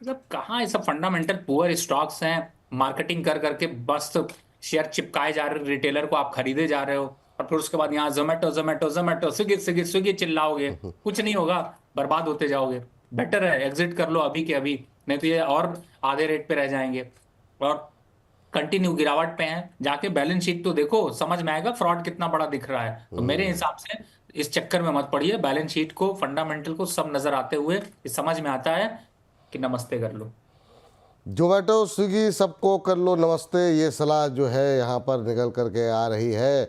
मतलब कहाँ ये सब फंडामेंटल पुअर स्टॉक्स हैं। मार्केटिंग कर करके बस शेयर चिपकाए जा रहे, रिटेलर को आप खरीदे जा रहे हो, और फिर उसके बाद यहाँ जोमेटो जोमेटो जोमेटो, स्विगी स्विगी स्विगी चिल्लाओगे, कुछ नहीं होगा, बर्बाद होते जाओगे। बेटर है एग्जिट कर लो अभी के अभी, नहीं तो ये और आधे रेट पे रह जाएंगे। और कंटिन्यू गिरावट पे हैं। जाके बैलेंस शीट तो देखो, समझ में आएगा फ्रॉड कितना बड़ा दिख रहा है। तो मेरे हिसाब से इस चक्कर में मत पड़िए, बैलेंस शीट को, फंडामेंटल को सब नजर आते हुए ये समझ में आता है कि नमस्ते कर लो। जोमेटो स्विगी सबको कर लो नमस्ते, ये सलाह जो है यहाँ पर निकल करके आ रही है।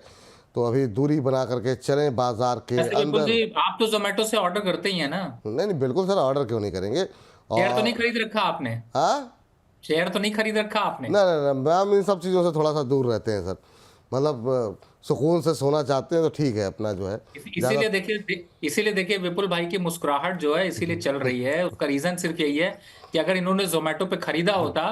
तो अभी दूरी बना करके चलें बाजार के वैसे विपुल अंदर। जी, आप तो जोमेटो से ऑर्डर करते ही है ना? नहीं नहीं, बिल्कुल सर, ऑर्डर क्यों नहीं करेंगे। शेयर तो नहीं और खरीद रखा आपने? हाँ, शेयर तो नहीं खरीद रखा आपने? ना ना ना, मैम इन सब चीज़ों से थोड़ा सा दूर रहते हैं सर। मतलब सुकून से सोना चाहते हैं तो ठीक है, अपना जो है ज़्यादा। इसीलिए देखिए विपुल भाई की मुस्कुराहट जो है इसीलिए चल रही है। उसका रीजन सिर्फ यही है कि अगर इन्होंने जोमेटो पे खरीदा होता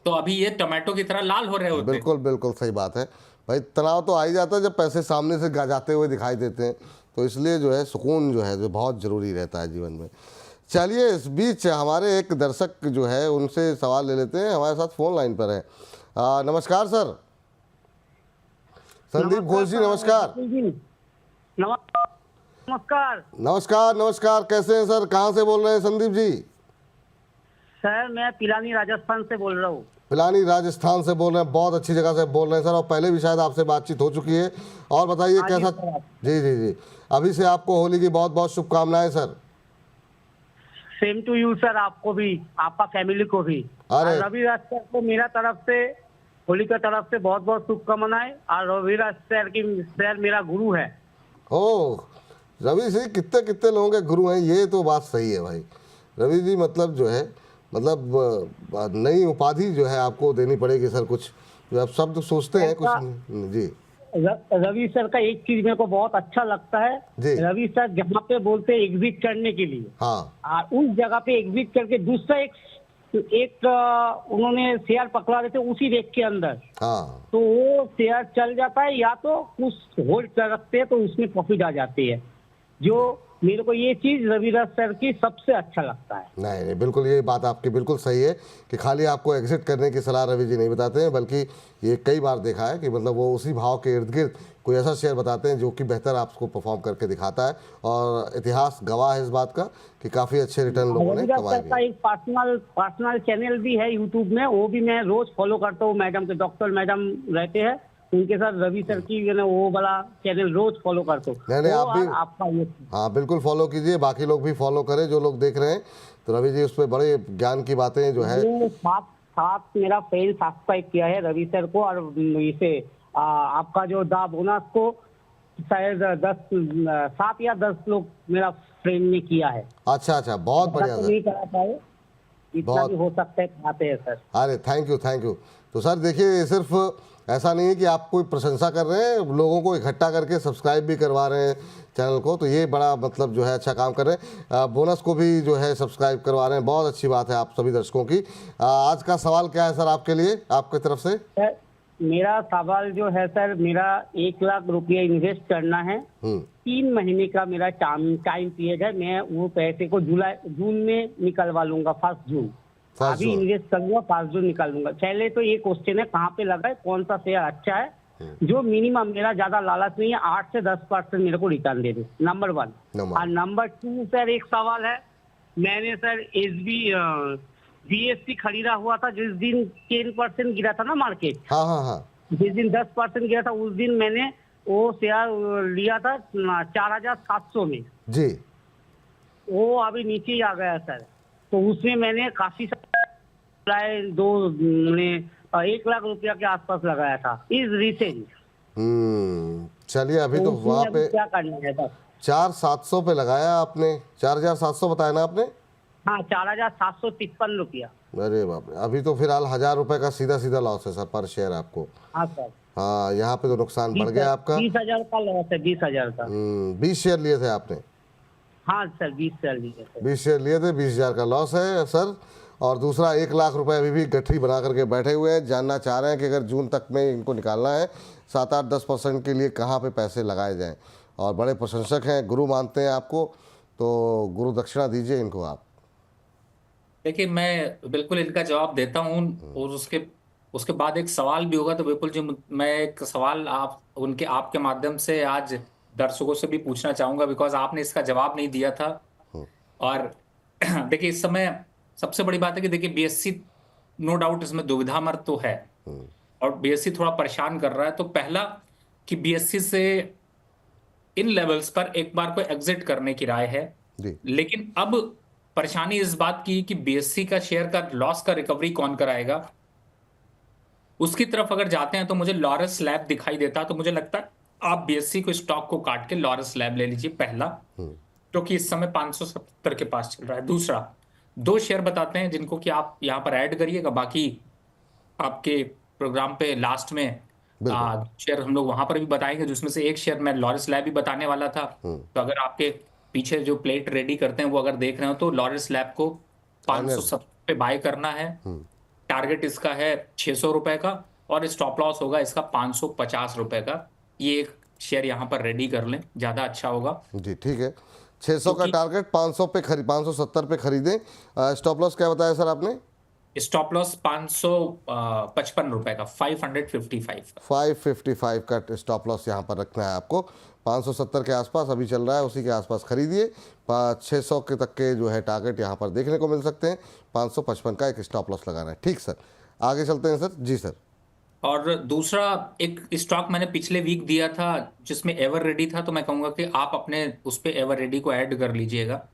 तो अभी ये टोमेटो की तरह लाल हो रहे होते। बिल्कुल बिल्कुल सही बात है भाई। तनाव तो आ ही जाता है जब पैसे सामने से जाते हुए दिखाई देते हैं। तो इसलिए जो है सुकून जो है जो बहुत ज़रूरी रहता है जीवन में। चलिए, इस बीच हमारे एक दर्शक जो है उनसे सवाल ले लेते हैं। हमारे साथ फ़ोन लाइन पर है। नमस्कार सर, संदीप घोष जी, नमस्कार। नमस्कार नमस्कार नमस्कार, कैसे हैं सर? कहाँ से बोल रहे हैं संदीप जी? सर, मैं पिलानी राजस्थान से बोल रहा हूँ। पिलानी राजस्थान से बोल रहे हैं, बहुत अच्छी जगह से बोल रहे हैं सर। और पहले भी शायद आपसे बातचीत हो चुकी है। और बताइए हाँ जी कैसा। सर। जी जी जी, अभी से आपको होली की बहुत बहुत शुभकामनाएं sir. Same to you sir, आपको भी, आपका फैमिली को भी। अरे। और रवि राज सर को मेरा तरफ से, होली की तरफ से बहुत बहुत शुभकामनाएं। और रवि राज सर मेरा गुरु है। ओ, रवि जी कितने कितने लोगों के गुरु हैं, ये तो बात सही है भाई। रवि जी मतलब जो है, मतलब नई उपाधि जो है आपको देनी पड़ेगी सर। कुछ जो आप शब्द सोचते हैं कुछ जी। रवि सर का एक चीज मेरे को बहुत अच्छा लगता है। जी। रवि सर जहाँ पे बोलते हैं एग्जिट करने के लिए, हाँ और उस जगह पे एग्जिट करके दूसरा एक उन्होंने शेयर पकड़ा देते उसी रेट के अंदर, हाँ। तो वो शेयर चल जाता है, या तो कुछ होल्ड कर रखते हैं तो उसमें प्रॉफिट आ जाती है। जो मेरे को ये चीज रविराज सर की सबसे अच्छा लगता है। नहीं नहीं, बिल्कुल ये बात आपकी बिल्कुल सही है कि खाली आपको एग्जिट करने की सलाह रवि जी नहीं बताते हैं, बल्कि ये कई बार देखा है कि मतलब वो उसी भाव के इर्द गिर्द कोई ऐसा शेयर बताते हैं जो कि बेहतर आपको परफॉर्म करके दिखाता है। और इतिहास गवाह है इस बात का कि काफ़ी अच्छे रिटर्न लोगों ने रविराज कमाए सर का भी। एक पर्सनल चैनल भी है यूट्यूब में, वो भी मैं रोज फॉलो करता हूँ। मैडम के, डॉक्टर मैडम रहते हैं, उनके साथ रवि सर की वो वाला चैनल रोज फॉलो करता हूँ। नहीं नहीं, वो आप भी, और आपका ये, हाँ बिल्कुल फॉलो कीजिए, बाकी लोग भी फॉलो करें जो लोग देख रहे हैं। तो रवि जी उस पर बड़े ज्ञान की बातें जो है। मैंने सात मेरा फ्रेंड सब्सक्राइब किया है रवि सर को। और इसे आपका जो दा बोनस को शायद 7 या 10 लोग मेरा फ्रेंड ने किया है। अच्छा अच्छा, बहुत बढ़िया तो सर। नहीं करा पाए, इतना बहुत। भी हो सकता है, कराते हैं सर। अरे थैंक यू थैंक यू। तो सर देखिए, सिर्फ ऐसा नहीं है कि आप कोई प्रशंसा कर रहे हैं, लोगों को इकट्ठा करके सब्सक्राइब भी करवा रहे हैं चैनल को, तो ये बड़ा मतलब जो है अच्छा काम कर रहे हैं। बोनस को भी जो है सब्सक्राइब करवा रहे हैं, बहुत अच्छी बात है आप सभी दर्शकों की। आज का सवाल क्या है सर आपके लिए, आपकी तरफ से? सर, मेरा सवाल जो है सर, मेरा 1 लाख रुपया इन्वेस्ट करना है। 3 महीने का मेरा टाइम पीरियड है। मैं वो पैसे को जून में निकलवा लूंगा, 1 जून। अभी इन्वेस्ट करूंगा, 5 जून निकाल लूंगा। पहले तो ये क्वेश्चन है, कहाँ पे लगाए, कौन सा शेयर अच्छा है जो मिनिमम, मेरा ज्यादा लालच नहीं है, 8 से 10% मेरे को रिटर्न दे दे, नंबर 1। और नंबर 2 सर, एक सवाल है। मैंने सर BSC खरीदा हुआ था जिस दिन 10% गिरा था ना मार्केट। हाँ हाँ हाँ। जिस दिन 10% गिरा था उस दिन मैंने वो शेयर लिया था 4700 में जी। वो अभी नीचे ही आ गया सर। तो उसमें मैंने काफी सारे 1 लाख रुपया के आसपास लगाया था इस रिसेंट। चलिए, अभी तो वहाँ पे क्या करना है बस। 4700 पे लगाया आपने, 4700 बताया ना आपने? हाँ, 4753 रुपया। अरे बाप रे, अभी तो फिलहाल 1000 रुपए का सीधा सीधा लॉस है सर पर शेयर आपको। हाँ सर। हाँ, यहाँ पे तो नुकसान बढ़ गया आपका। 20,000 का लॉस है, 20,000 का। 20 शेयर लिए थे आपने? हाँ सर, 20 शेयर लिए थे। 20 शेयर लिए थे, 20,000 का लॉस है सर। और दूसरा 1 लाख रुपए अभी भी गठरी बना करके बैठे हुए हैं, जानना चाह रहे हैं कि अगर जून तक में इनको निकालना है 7-8-10% के लिए कहाँ पे पैसे लगाए जाएं। और बड़े प्रशंसक हैं, गुरु मानते हैं आपको, तो गुरु दक्षिणा दीजिए इनको आप। देखिए, मैं बिल्कुल इनका जवाब देता हूँ और उसके बाद एक सवाल भी होगा। तो विपुल जी, मैं एक सवाल आपके माध्यम से आज दर्शकों से भी पूछना चाहूंगा, बिकॉज आपने इसका जवाब नहीं दिया था। और देखिए, इस समय सबसे बड़ी बात है कि देखिए BSC नो डाउट इसमें दुविधा मत तो है, और बीएससी थोड़ा परेशान कर रहा है। तो पहला कि बीएससी से इन लेवल्स पर एक बार को एग्जिट करने की राय है। जी लेकिन अब परेशानी इस बात की कि बीएससी का शेयर का लॉस का रिकवरी कौन कराएगा। उसकी तरफ अगर जाते हैं तो मुझे लॉरस लैब दिखाई देता, तो मुझे लगता है आप बीएससी को स्टॉक को काट के लॉरस लैब ले लीजिए पहला, क्योंकि इस समय 570 के पास चल रहा है। दूसरा, दो शेयर बताते हैं जिनको कि आप यहां पर ऐड करिएगा, बाकी आपके प्रोग्राम पे लास्ट में बिल्कुल शेयर हम लोग वहां पर भी बताएंगे, जिसमें से एक शेयर मैं लॉरस लैब भी बताने वाला था। तो अगर आपके पीछे जो प्लेट रेडी करते हैं वो अगर देख रहे हो तो लॉरस लैब को 570 पे बाय करना है। टारगेट इसका है 600 रुपए का, और स्टॉप लॉस होगा इसका 550 रुपए का। ये एक शेयर यहाँ पर रेडी कर लें, ज्यादा अच्छा होगा। जी ठीक है। 600 का टारगेट, 500 पे 570 पे खरीदें। स्टॉप लॉस क्या बताया सर आपने? स्टॉप लॉस 555 रुपए का, 555 का। 555 का स्टॉप लॉस यहाँ पर रखना है आपको। 570 के आसपास अभी चल रहा है, उसी के आसपास खरीदिए। 600 के तक के जो है टारगेट यहाँ पर देखने को मिल सकते हैं। 555 का एक स्टॉप लॉस लगाना है। ठीक सर, आगे चलते हैं सर। जी सर। और दूसरा एक स्टॉक मैंने पिछले वीक दिया था जिसमें एवर रेडी था, तो मैं कहूंगा कि आप अपने उस पे एवर रेडी को ऐड कर लीजिएगा।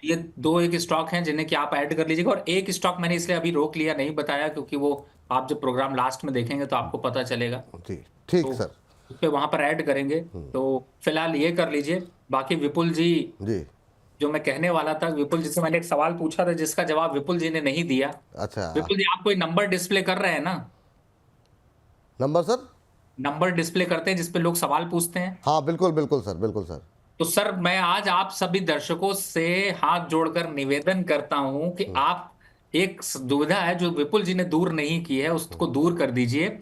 ये दो एक स्टॉक हैं जिन्हें कि आप ऐड कर लीजिएगा, और एक स्टॉक मैंने इसलिए अभी रोक लिया, नहीं बताया, क्योंकि वो आप जब प्रोग्राम लास्ट में देखेंगे तो आपको पता चलेगा। जी ठीक तो सर। उस पे वहां पर ऐड करेंगे। तो फिलहाल ये कर लीजिए। बाकी विपुल जी, जी जो मैं कहने वाला था, विपुल जी से मैंने एक सवाल पूछा था जिसका जवाब विपुल जी ने नहीं दिया। अच्छा, विपुल जी, आप कोई नंबर डिस्प्ले कर रहे हैं ना? Number sir? नंबर डिस्प्ले करते हैं जिसपे लोग सवाल पूछते हैं। हाँ बिल्कुल बिल्कुल सर, बिल्कुल सर। तो सर, मैं आज आप सभी दर्शकों से हाथ जोड़कर निवेदन करता हूं कि आप एक दुविधा है जो विपुल जी ने दूर नहीं की है, उसको दूर कर दीजिए।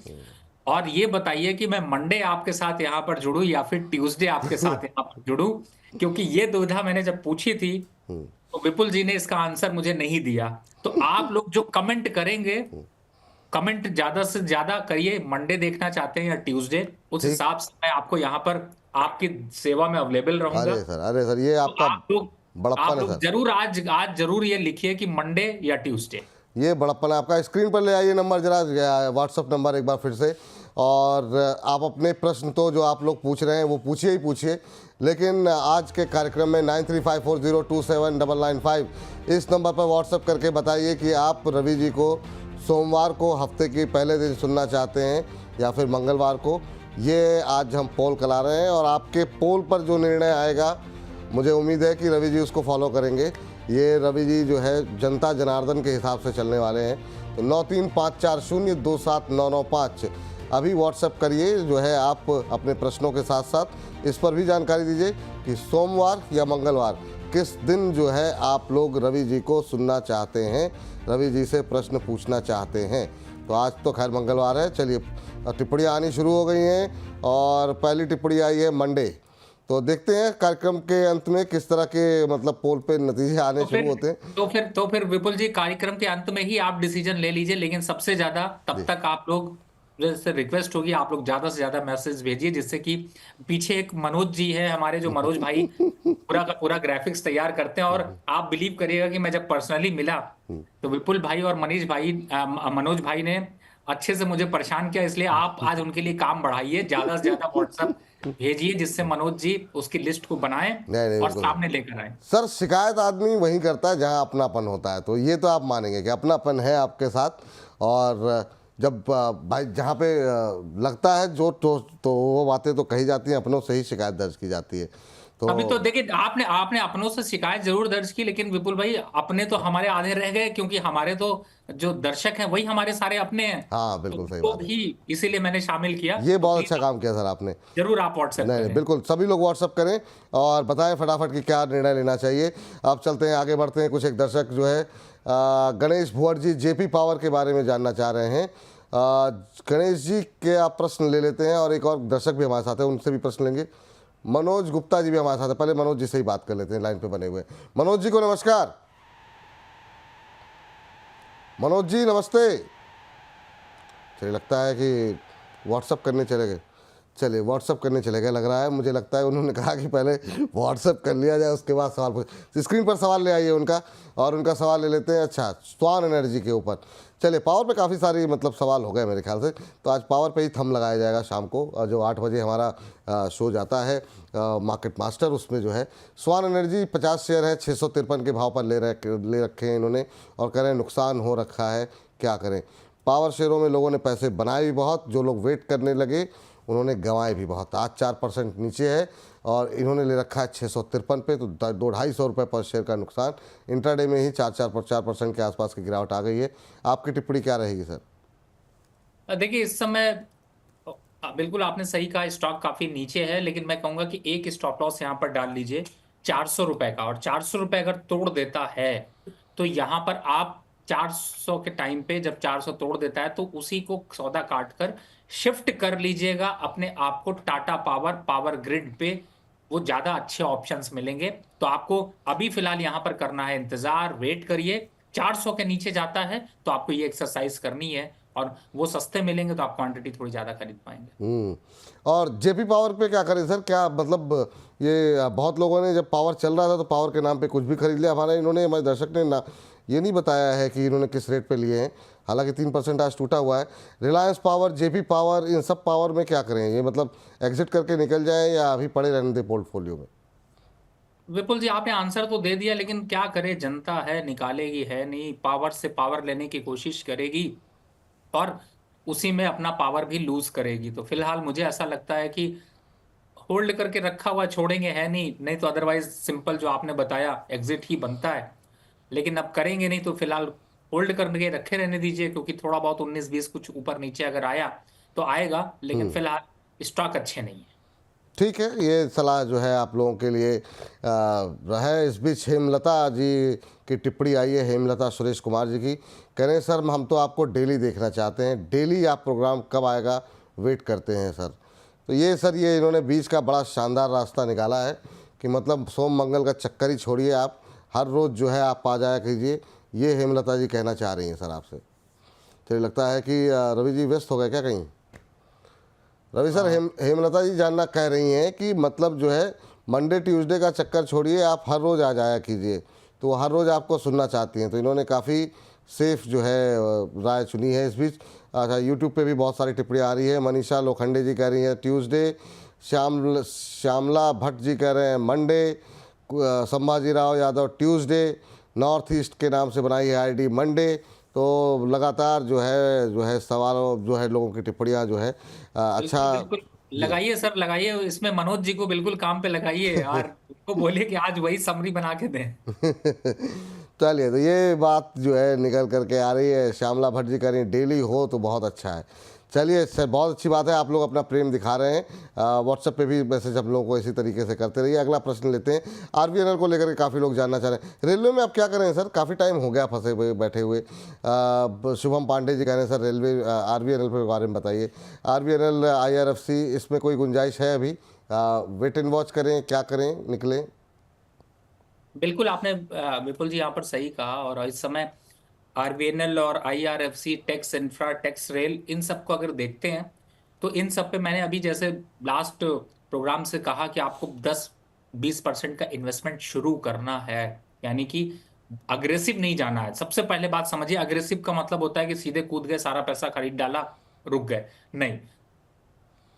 और ये बताइए कि मैं मंडे आपके साथ यहां पर जुड़ूं या फिर ट्यूसडे आपके साथ यहां पर जुड़ूं, क्योंकि ये दुविधा मैंने जब पूछी थी तो विपुल जी ने इसका आंसर मुझे नहीं दिया। तो आप लोग जो कमेंट करेंगे, कमेंट ज्यादा से ज्यादा करिए। मंडे देखना चाहते हैं या ट्यूसडे, उस ठीक। हिसाब से मैं आपको यहाँ पर आपकी सेवा में अवेलेबल रहूंगा। अरे सर, ये तो आपका बड़प्पन आप है लोग सर। जरूर आज आज जरूर ये लिखिए कि मंडे या ट्यूसडे। ये बड़प्पन है आपका। स्क्रीन पर ले आइए नंबर जरा, व्हाट्सअप नंबर एक बार फिर से। और आप अपने प्रश्न तो जो आप लोग पूछ रहे हैं वो पूछिए ही पूछिए, लेकिन आज के कार्यक्रम में 9354027995 इस नंबर पर व्हाट्सअप करके बताइए कि आप रवि जी को सोमवार को हफ्ते के पहले दिन सुनना चाहते हैं या फिर मंगलवार को। ये आज हम पोल करा रहे हैं, और आपके पोल पर जो निर्णय आएगा मुझे उम्मीद है कि रवि जी उसको फॉलो करेंगे। ये रवि जी जो है जनता जनार्दन के हिसाब से चलने वाले हैं। तो 9354027995 अभी व्हाट्सएप करिए जो है आप अपने प्रश्नों के साथ साथ इस पर भी जानकारी दीजिए कि सोमवार या मंगलवार किस दिन जो है आप लोग रवि जी को सुनना चाहते हैं, रवि जी से प्रश्न पूछना चाहते हैं। तो आज तो खैर मंगलवार है। चलिए, टिप्पणियाँ आनी शुरू हो गई हैं, और पहली टिप्पणी आई है मंडे। तो देखते हैं कार्यक्रम के अंत में किस तरह के मतलब पोल पे नतीजे आने शुरू होते हैं। तो फिर विपुल जी, कार्यक्रम के अंत में ही आप डिसीजन ले लीजिए, लेकिन सबसे ज्यादा तब तक आप लोग, जैसे रिक्वेस्ट होगी, आप लोग ज्यादा से ज्यादा मैसेज भेजिए, जिससे कि पीछे एक मनोज जी है हमारे, जो मनोज भाई पूरा का पूरा ग्राफिक्स तैयार करते हैं। और आप बिलीव करिएगा कि मैं जब पर्सनली मिला तो विपुल भाई और मनोज भाई ने अच्छे से मुझे परेशान किया। इसलिए आप आज उनके लिए काम बढ़ाइए, ज्यादा से ज्यादा व्हाट्सएप भेजिए, जिससे मनोज जी उसकी लिस्ट को बनाएं नहीं, और सामने लेकर आए। सर, शिकायत आदमी वहीं करता है जहां अपनापन होता है। तो ये तो आप मानेंगे कि अपनापन है आपके साथ। और जब भाई जहाँ पे लगता है जो तो वो बातें तो कही जाती हैं, अपनों से ही शिकायत दर्ज की जाती है। तो अभी तो देखिए, आपने अपनों से शिकायत जरूर दर्ज की, लेकिन विपुल भाई अपने तो हमारे आधे रह गए, क्योंकि हमारे तो जो दर्शक हैं वही हमारे सारे अपने हैं। हाँ बिल्कुल सही तो बात है। भी इसीलिए मैंने शामिल किया। ये तो बहुत प्लीज अच्छा काम किया सर आपने। जरूर आप व्हाट्सएप नहीं करें। बिल्कुल, सभी लोग व्हाट्सअप करें और बताएं फटाफट कि क्या निर्णय लेना चाहिए। अब चलते हैं, आगे बढ़ते हैं। कुछ एक दर्शक जो है गणेश भुवर जी जेपी पावर के बारे में जानना चाह रहे हैं। गणेश जी के आप प्रश्न ले लेते हैं, और एक और दर्शक भी हमारे साथ है, उनसे भी प्रश्न लेंगे। मनोज गुप्ता जी भी हमारे साथ है। पहले मनोज जी से ही बात कर लेते हैं, लाइन पे बने हुए। मनोज जी को नमस्कार। मनोज जी नमस्ते। चलिए, लगता है कि व्हाट्सअप करने चले गए। चलिए व्हाट्सअप करने चले गए लग रहा है, मुझे लगता है उन्होंने कहा कि पहले व्हाट्सअप कर लिया जाए उसके बाद सवाल पूछ। स्क्रीन पर सवाल ले आइए उनका, और उनका सवाल ले लेते हैं। अच्छा, स्वान एनर्जी के ऊपर। चलिए, पावर पे काफ़ी सारी मतलब सवाल हो गए मेरे ख्याल से, तो आज पावर पे ही थंब लगाया जाएगा शाम को, जो 8 बजे हमारा शो जाता है मार्केट मास्टर, उसमें जो है स्वान एनर्जी 50 शेयर है, 653 के भाव पर ले रखे हैं इन्होंने, और कह रहे हैं नुकसान हो रखा है, क्या करें। पावर शेयरों में लोगों ने पैसे बनाए भी बहुत, जो लोग वेट करने लगे उन्होंने गंवाए भी बहुत। आज 4% नीचे है और इन्होंने ले रखा है 653 पे, तो 200-250 रुपये पर शेयर का नुकसान। इंट्राडे में ही 4% के आसपास की गिरावट आ गई है। आपकी टिप्पणी क्या रहेगी सर? देखिए, इस समय बिल्कुल आपने सही कहा, स्टॉक काफी नीचे है, लेकिन मैं कहूंगा कि एक स्टॉप लॉस यहाँ पर डाल लीजिए 400 रुपए का, और 400 रुपए अगर तोड़ देता है तो यहाँ पर आप 400 के टाइम पे जब 400 तोड़ देता है तो उसी को सौदा काट कर शिफ्ट कर लीजिएगा अपने आप को टाटा पावर ग्रिड पे। वो ज्यादा अच्छे ऑप्शंस मिलेंगे। तो आपको अभी फिलहाल यहां पर करना है इंतजार, वेट करिए। 400 के नीचे जाता है तो आपको ये एक्सरसाइज करनी है, और वो सस्ते मिलेंगे तो आप क्वांटिटी थोड़ी ज्यादा खरीद पाएंगे। और जेपी पावर पे क्या करें सर? क्या मतलब ये बहुत लोगों ने जब पावर चल रहा था तो पावर के नाम पे कुछ भी खरीद लिया। हमारे दर्शक ने ना ये नहीं बताया है कि इन्होंने किस रेट पे लिए हैं, हालांकि 3% आज टूटा हुआ है। रिलायंस पावर, जेपी पावर, इन सब पावर में क्या करें? ये मतलब एग्जिट करके निकल जाए या अभी पड़े रहने दे पोर्टफोलियो में? विपुल जी, आपने आंसर तो दे दिया, लेकिन क्या करे, जनता है, निकालेगी है नहीं, पावर से पावर लेने की कोशिश करेगी और उसी में अपना पावर भी लूज करेगी। तो फिलहाल मुझे ऐसा लगता है कि होल्ड करके रखा हुआ छोड़ेंगे है नहीं तो अदरवाइज सिंपल जो आपने बताया एग्जिट ही बनता है। लेकिन अब करेंगे नहीं तो फिलहाल होल्ड करके रखे रहने दीजिए, क्योंकि थोड़ा बहुत 19-20 कुछ ऊपर नीचे अगर आया तो आएगा, लेकिन फिलहाल स्टॉक अच्छे नहीं है। ठीक है, ये सलाह जो है आप लोगों के लिए है। इस बीच हेमलता जी की टिप्पणी आई है, हेमलता सुरेश कुमार जी की। कह रहे हैं सर हम तो आपको डेली देखना चाहते हैं, डेली आप प्रोग्राम कब आएगा वेट करते हैं सर। तो ये सर, ये इन्होंने बीच का बड़ा शानदार रास्ता निकाला है कि मतलब सोम मंगल का चक्कर ही छोड़िए, आप हर रोज़ जो है आप आ जाया कीजिए। ये हेमलता जी कहना चाह रही हैं सर आपसे। चलिए, लगता है कि रवि जी व्यस्त हो गए क्या कहीं? रवि सर, हेमलता जी जानना कह रही हैं कि मतलब जो है मंडे ट्यूसडे का चक्कर छोड़िए, आप हर रोज़ आ जाया कीजिए, तो हर रोज़ आपको सुनना चाहती हैं। तो इन्होंने काफ़ी सेफ जो है राय चुनी है। इस बीच अच्छा, यूट्यूब पे भी बहुत सारी टिप्पणियाँ आ रही है। मनीषा लोखंडे जी कह रही हैं ट्यूसडे, श्यामला भट्ट जी कह रहे हैं Monday, Sambhajirao Yadav Tuesday, north east के नाम से बनाई है आईडी मंडे। तो लगातार जो है सवालों जो है लोगों की टिप्पणियाँ जो है अच्छा। बिल्कुल लगाइए सर, लगाइए, इसमें मनोज जी को बिल्कुल काम पे लगाइए और उनको बोलिए कि आज वही समरी बना के दें। चलिए, तो ये बात जो है निकल करके आ रही है। श्यामला भट्ट जी कह रही है डेली हो तो बहुत अच्छा है। चलिए सर, बहुत अच्छी बात है, आप लोग अपना प्रेम दिखा रहे हैं। व्हाट्सएप पे भी मैसेज हम लोगों को इसी तरीके से करते रहिए। अगला प्रश्न लेते हैं। आरबीएनएल को लेकर के काफ़ी लोग जानना चाह रहे हैं। रेलवे में आप क्या करें सर? काफ़ी टाइम हो गया फंसे हुए बैठे हुए। शुभम पांडे जी कह रहे हैं सर रेलवे आरबीएनएल के बारे में बताइए। आरबीएनएल, आईआरएफसी, इसमें कोई गुंजाइश है अभी? वेट एंड वॉच करें, क्या करें, निकलें? बिल्कुल आपने विपुल जी यहाँ पर सही कहा। और इस समय आरबीएनएल और IRFC, Tex infra, Tex rail, इन सबको अगर देखते हैं तो इन सब पे मैंने अभी जैसे लास्ट प्रोग्राम से कहा कि आपको 10-20% का इन्वेस्टमेंट शुरू करना है, यानी कि अग्रेसिव नहीं जाना है। सबसे पहले बात समझिए, अग्रेसिव का मतलब होता है कि सीधे कूद गए, सारा पैसा खरीद डाला, रुक गए, नहीं।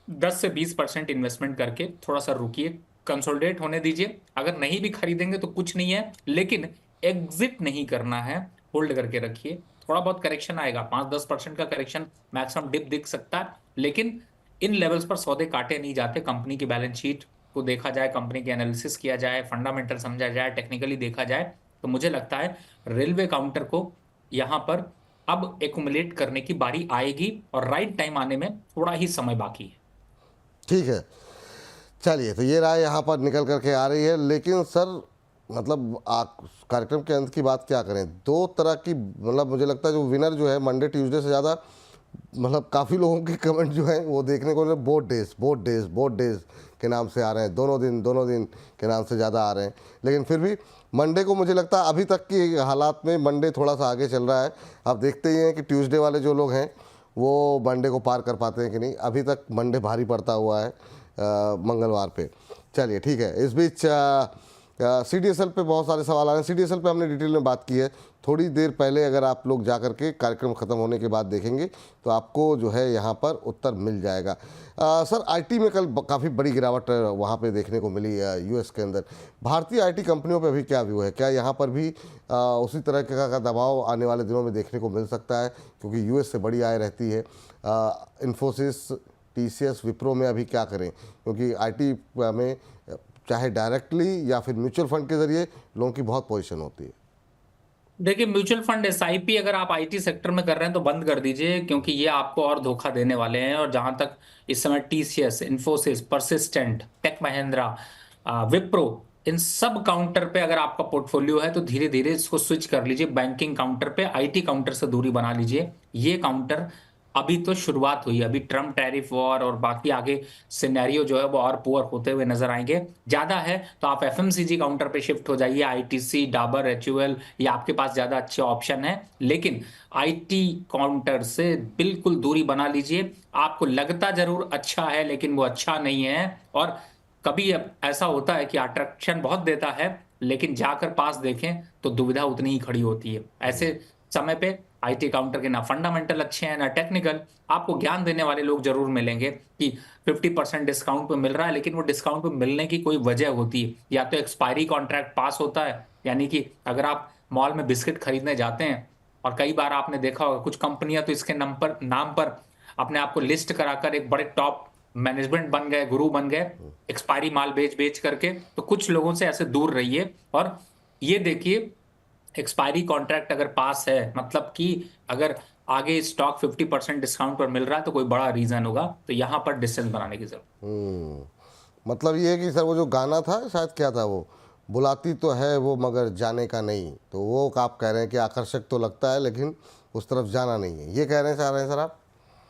10 से 20% इन्वेस्टमेंट करके थोड़ा सा रुकिए, कंसोलिडेट होने दीजिए। अगर नहीं भी खरीदेंगे तो कुछ नहीं है, लेकिन एग्जिट नहीं करना है, होल्ड करके रखिए। थोड़ा बहुत करेक्शन आएगा, 5-10% का करेक्शन मैक्सिमम डिप दिख सकता है, लेकिन इन लेवल्स पर सौदे काटे नहीं जाते। कंपनी की बैलेंस शीट को देखा जाए, कंपनी की एनालिसिस किया जाए, फंडामेंटल समझा जाए, टेक्निकली देखा जाए, तो मुझे लगता है रेलवे काउंटर को यहां पर अब एकुमुलेट करने की बारी आएगी, और राइट टाइम आने में थोड़ा ही समय बाकी है। ठीक है, चलिए, तो ये राय यहाँ पर निकल करके आ रही है। लेकिन सर मतलब कार्यक्रम के अंत की बात क्या करें? दो तरह की मतलब मुझे लगता है जो विनर जो है मंडे ट्यूसडे से ज़्यादा मतलब काफ़ी लोगों के कमेंट जो हैं वो देखने को बोट डेज के नाम से आ रहे हैं। दोनों दिन के नाम से ज़्यादा आ रहे हैं। लेकिन फिर भी मंडे को मुझे लगता है अभी तक की हालात में मंडे थोड़ा सा आगे चल रहा है। आप देखते ही हैं कि ट्यूसडे वाले जो लोग हैं वो मंडे को पार कर पाते हैं कि नहीं। अभी तक मंडे भारी पड़ता हुआ है मंगलवार पे। चलिए ठीक है। इस बीच CDSL पे बहुत सारे सवाल आ रहे हैं। CDSL पे हमने डिटेल में बात की है थोड़ी देर पहले। अगर आप लोग जा कर के कार्यक्रम ख़त्म होने के बाद देखेंगे तो आपको जो है यहाँ पर उत्तर मिल जाएगा। सर IT में कल काफ़ी बड़ी गिरावट वहाँ पे देखने को मिली US के अंदर। भारतीय IT कंपनियों पे अभी क्या व्यू है? क्या यहाँ पर भी उसी तरह का दबाव आने वाले दिनों में देखने को मिल सकता है? क्योंकि US से बड़ी आय रहती है। इन्फोसिस, TCS, विप्रो में अभी क्या करें? क्योंकि IT में चाहे डायरेक्टली या फिर म्यूचुअल फंड के जरिए लोगों की बहुत पोजीशन होती है। देखिए, म्यूचुअल फंड SIP अगर आप IT सेक्टर में कर रहे हैं तो बंद कर दीजिए, क्योंकि ये आपको और धोखा देने वाले हैं। और जहां तक इस समय TCS, इन्फोसिस, परसिस्टेंट, टेक महिंद्रा, विप्रो, इन सब काउंटर पे अगर आपका पोर्टफोलियो है तो धीरे धीरे इसको स्विच कर लीजिए बैंकिंग काउंटर पे। IT काउंटर से दूरी बना लीजिए। ये काउंटर अभी तो शुरुआत हुई है, अभी ट्रम्प टैरिफ वॉर और बाकी आगे सिनेरियो जो है वो और पुअर होते हुए नजर आएंगे। ज्यादा है तो आप FMCG काउंटर पे शिफ्ट हो जाइए, ITC, डाबर, HUL, ये आपके पास ज्यादा अच्छे ऑप्शन है। लेकिन IT काउंटर से बिल्कुल दूरी बना लीजिए। आपको लगता जरूर अच्छा है लेकिन वो अच्छा नहीं है। और कभी ऐसा होता है कि अट्रैक्शन बहुत देता है लेकिन जाकर पास देखें तो दुविधा उतनी ही खड़ी होती है। ऐसे समय पे IT काउंटर के ना फंडामेंटल अच्छे हैं ना टेक्निकल। आपको ज्ञान देने वाले लोग जरूर मिलेंगे कि 50% डिस्काउंट पे मिल रहा है, लेकिन वो डिस्काउंट पे मिलने की कोई वजह होती है। या तो एक्सपायरी कॉन्ट्रैक्ट पास होता है, यानी कि अगर आप मॉल में बिस्किट खरीदने जाते हैं और कई बार आपने देखा होगा कुछ कंपनियां तो इसके नाम पर अपने आप को लिस्ट कराकर एक बड़े टॉप मैनेजमेंट बन गए, गुरु बन गए, एक्सपायरी माल बेच बेच करके। तो कुछ लोगों से ऐसे दूर रहिए। और ये देखिए, एक्सपायरी कॉन्ट्रैक्ट अगर पास है मतलब कि अगर आगे स्टॉक 50% डिस्काउंट पर मिल रहा है तो कोई बड़ा रीजन होगा। तो यहां पर डिस्टेंस बनाने की जरूरत। मतलब ये है कि सर वो जो गाना था शायद क्या था वो, बुलाती तो है वो मगर जाने का नहीं, तो वो आप कह रहे हैं कि आकर्षक तो लगता है लेकिन उस तरफ जाना नहीं है, ये कहना चाह रहे हैं सर आप?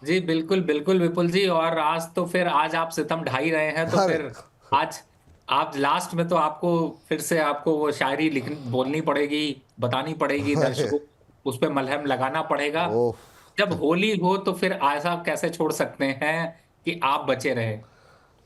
जी बिल्कुल बिल्कुल विपुल जी। और आज तो फिर आज आप सितम ढा ही रहे हैं तो अरे फिर आज आप लास्ट में तो आपको फिर से आपको वो शायरी बोलनी पड़ेगी, बतानी पड़ेगी दर्शकों को, उस पे मलहम लगाना पड़ेगा। ओह, जब होली हो तो फिर ऐसा कैसे छोड़ सकते हैं कि आप बचे रहे।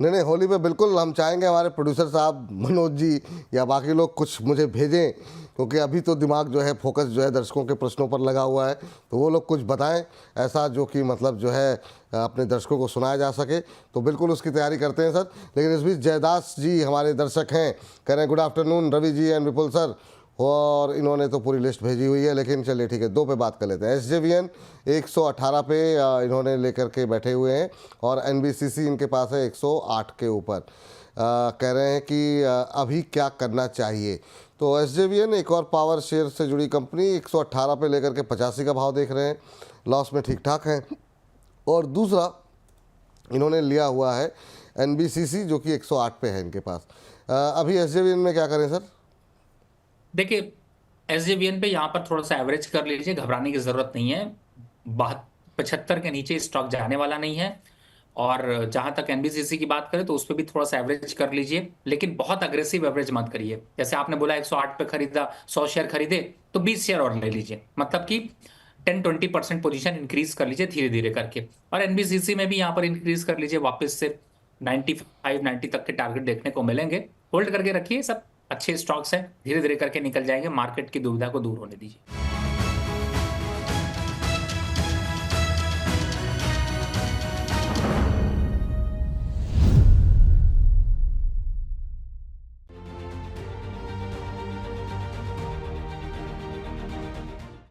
नहीं नहीं, होली पे बिल्कुल हम चाहेंगे हमारे प्रोड्यूसर साहब मनोज जी या बाकी लोग कुछ मुझे भेजें, क्योंकि अभी तो दिमाग जो है फोकस जो है दर्शकों के प्रश्नों पर लगा हुआ है, तो वो लोग कुछ बताएं ऐसा जो कि मतलब जो है अपने दर्शकों को सुनाया जा सके, तो बिल्कुल उसकी तैयारी करते हैं सर। लेकिन इस बीच जयदास जी हमारे दर्शक हैं, कह रहे हैं good afternoon Ravi ji and Vipul sir, और इन्होंने तो पूरी लिस्ट भेजी हुई है, लेकिन चलिए ठीक है, दो पे बात कर लेते हैं। SJVN 118 पे इन्होंने लेकर के बैठे हुए हैं और NBCC इनके पास है 108 के ऊपर। कह रहे हैं कि अभी क्या करना चाहिए। तो SJVN एक और पावर शेयर से जुड़ी कंपनी 118 पे लेकर के 85 का भाव देख रहे हैं, लॉस में ठीक ठाक हैं। और दूसरा इन्होंने लिया हुआ है NBCC जो कि 108 पे है इनके पास। अभी SJVN में क्या करें सर? देखिए, SJVN पे यहाँ पर थोड़ा सा एवरेज कर लीजिए, घबराने की जरूरत नहीं है। 75 के नीचे स्टॉक जाने वाला नहीं है। और जहां तक NBCC की बात करें तो उस पर भी थोड़ा सा एवरेज कर लीजिए, लेकिन बहुत अग्रेसिव एवरेज मत करिए। जैसे आपने बोला 108 पे खरीदा, 100 शेयर खरीदे तो 20 शेयर और ले लीजिए, मतलब कि 10-20% पोजीशन इंक्रीज कर लीजिए धीरे धीरे करके। और NBCC में भी यहाँ पर इंक्रीज कर लीजिए, वापस से 95-90 तक के टारगेट देखने को मिलेंगे। होल्ड करके रखिए, सब अच्छे स्टॉक्स हैं, धीरे धीरे करके निकल जाएंगे। मार्केट की दुविधा को दूर होने दीजिए।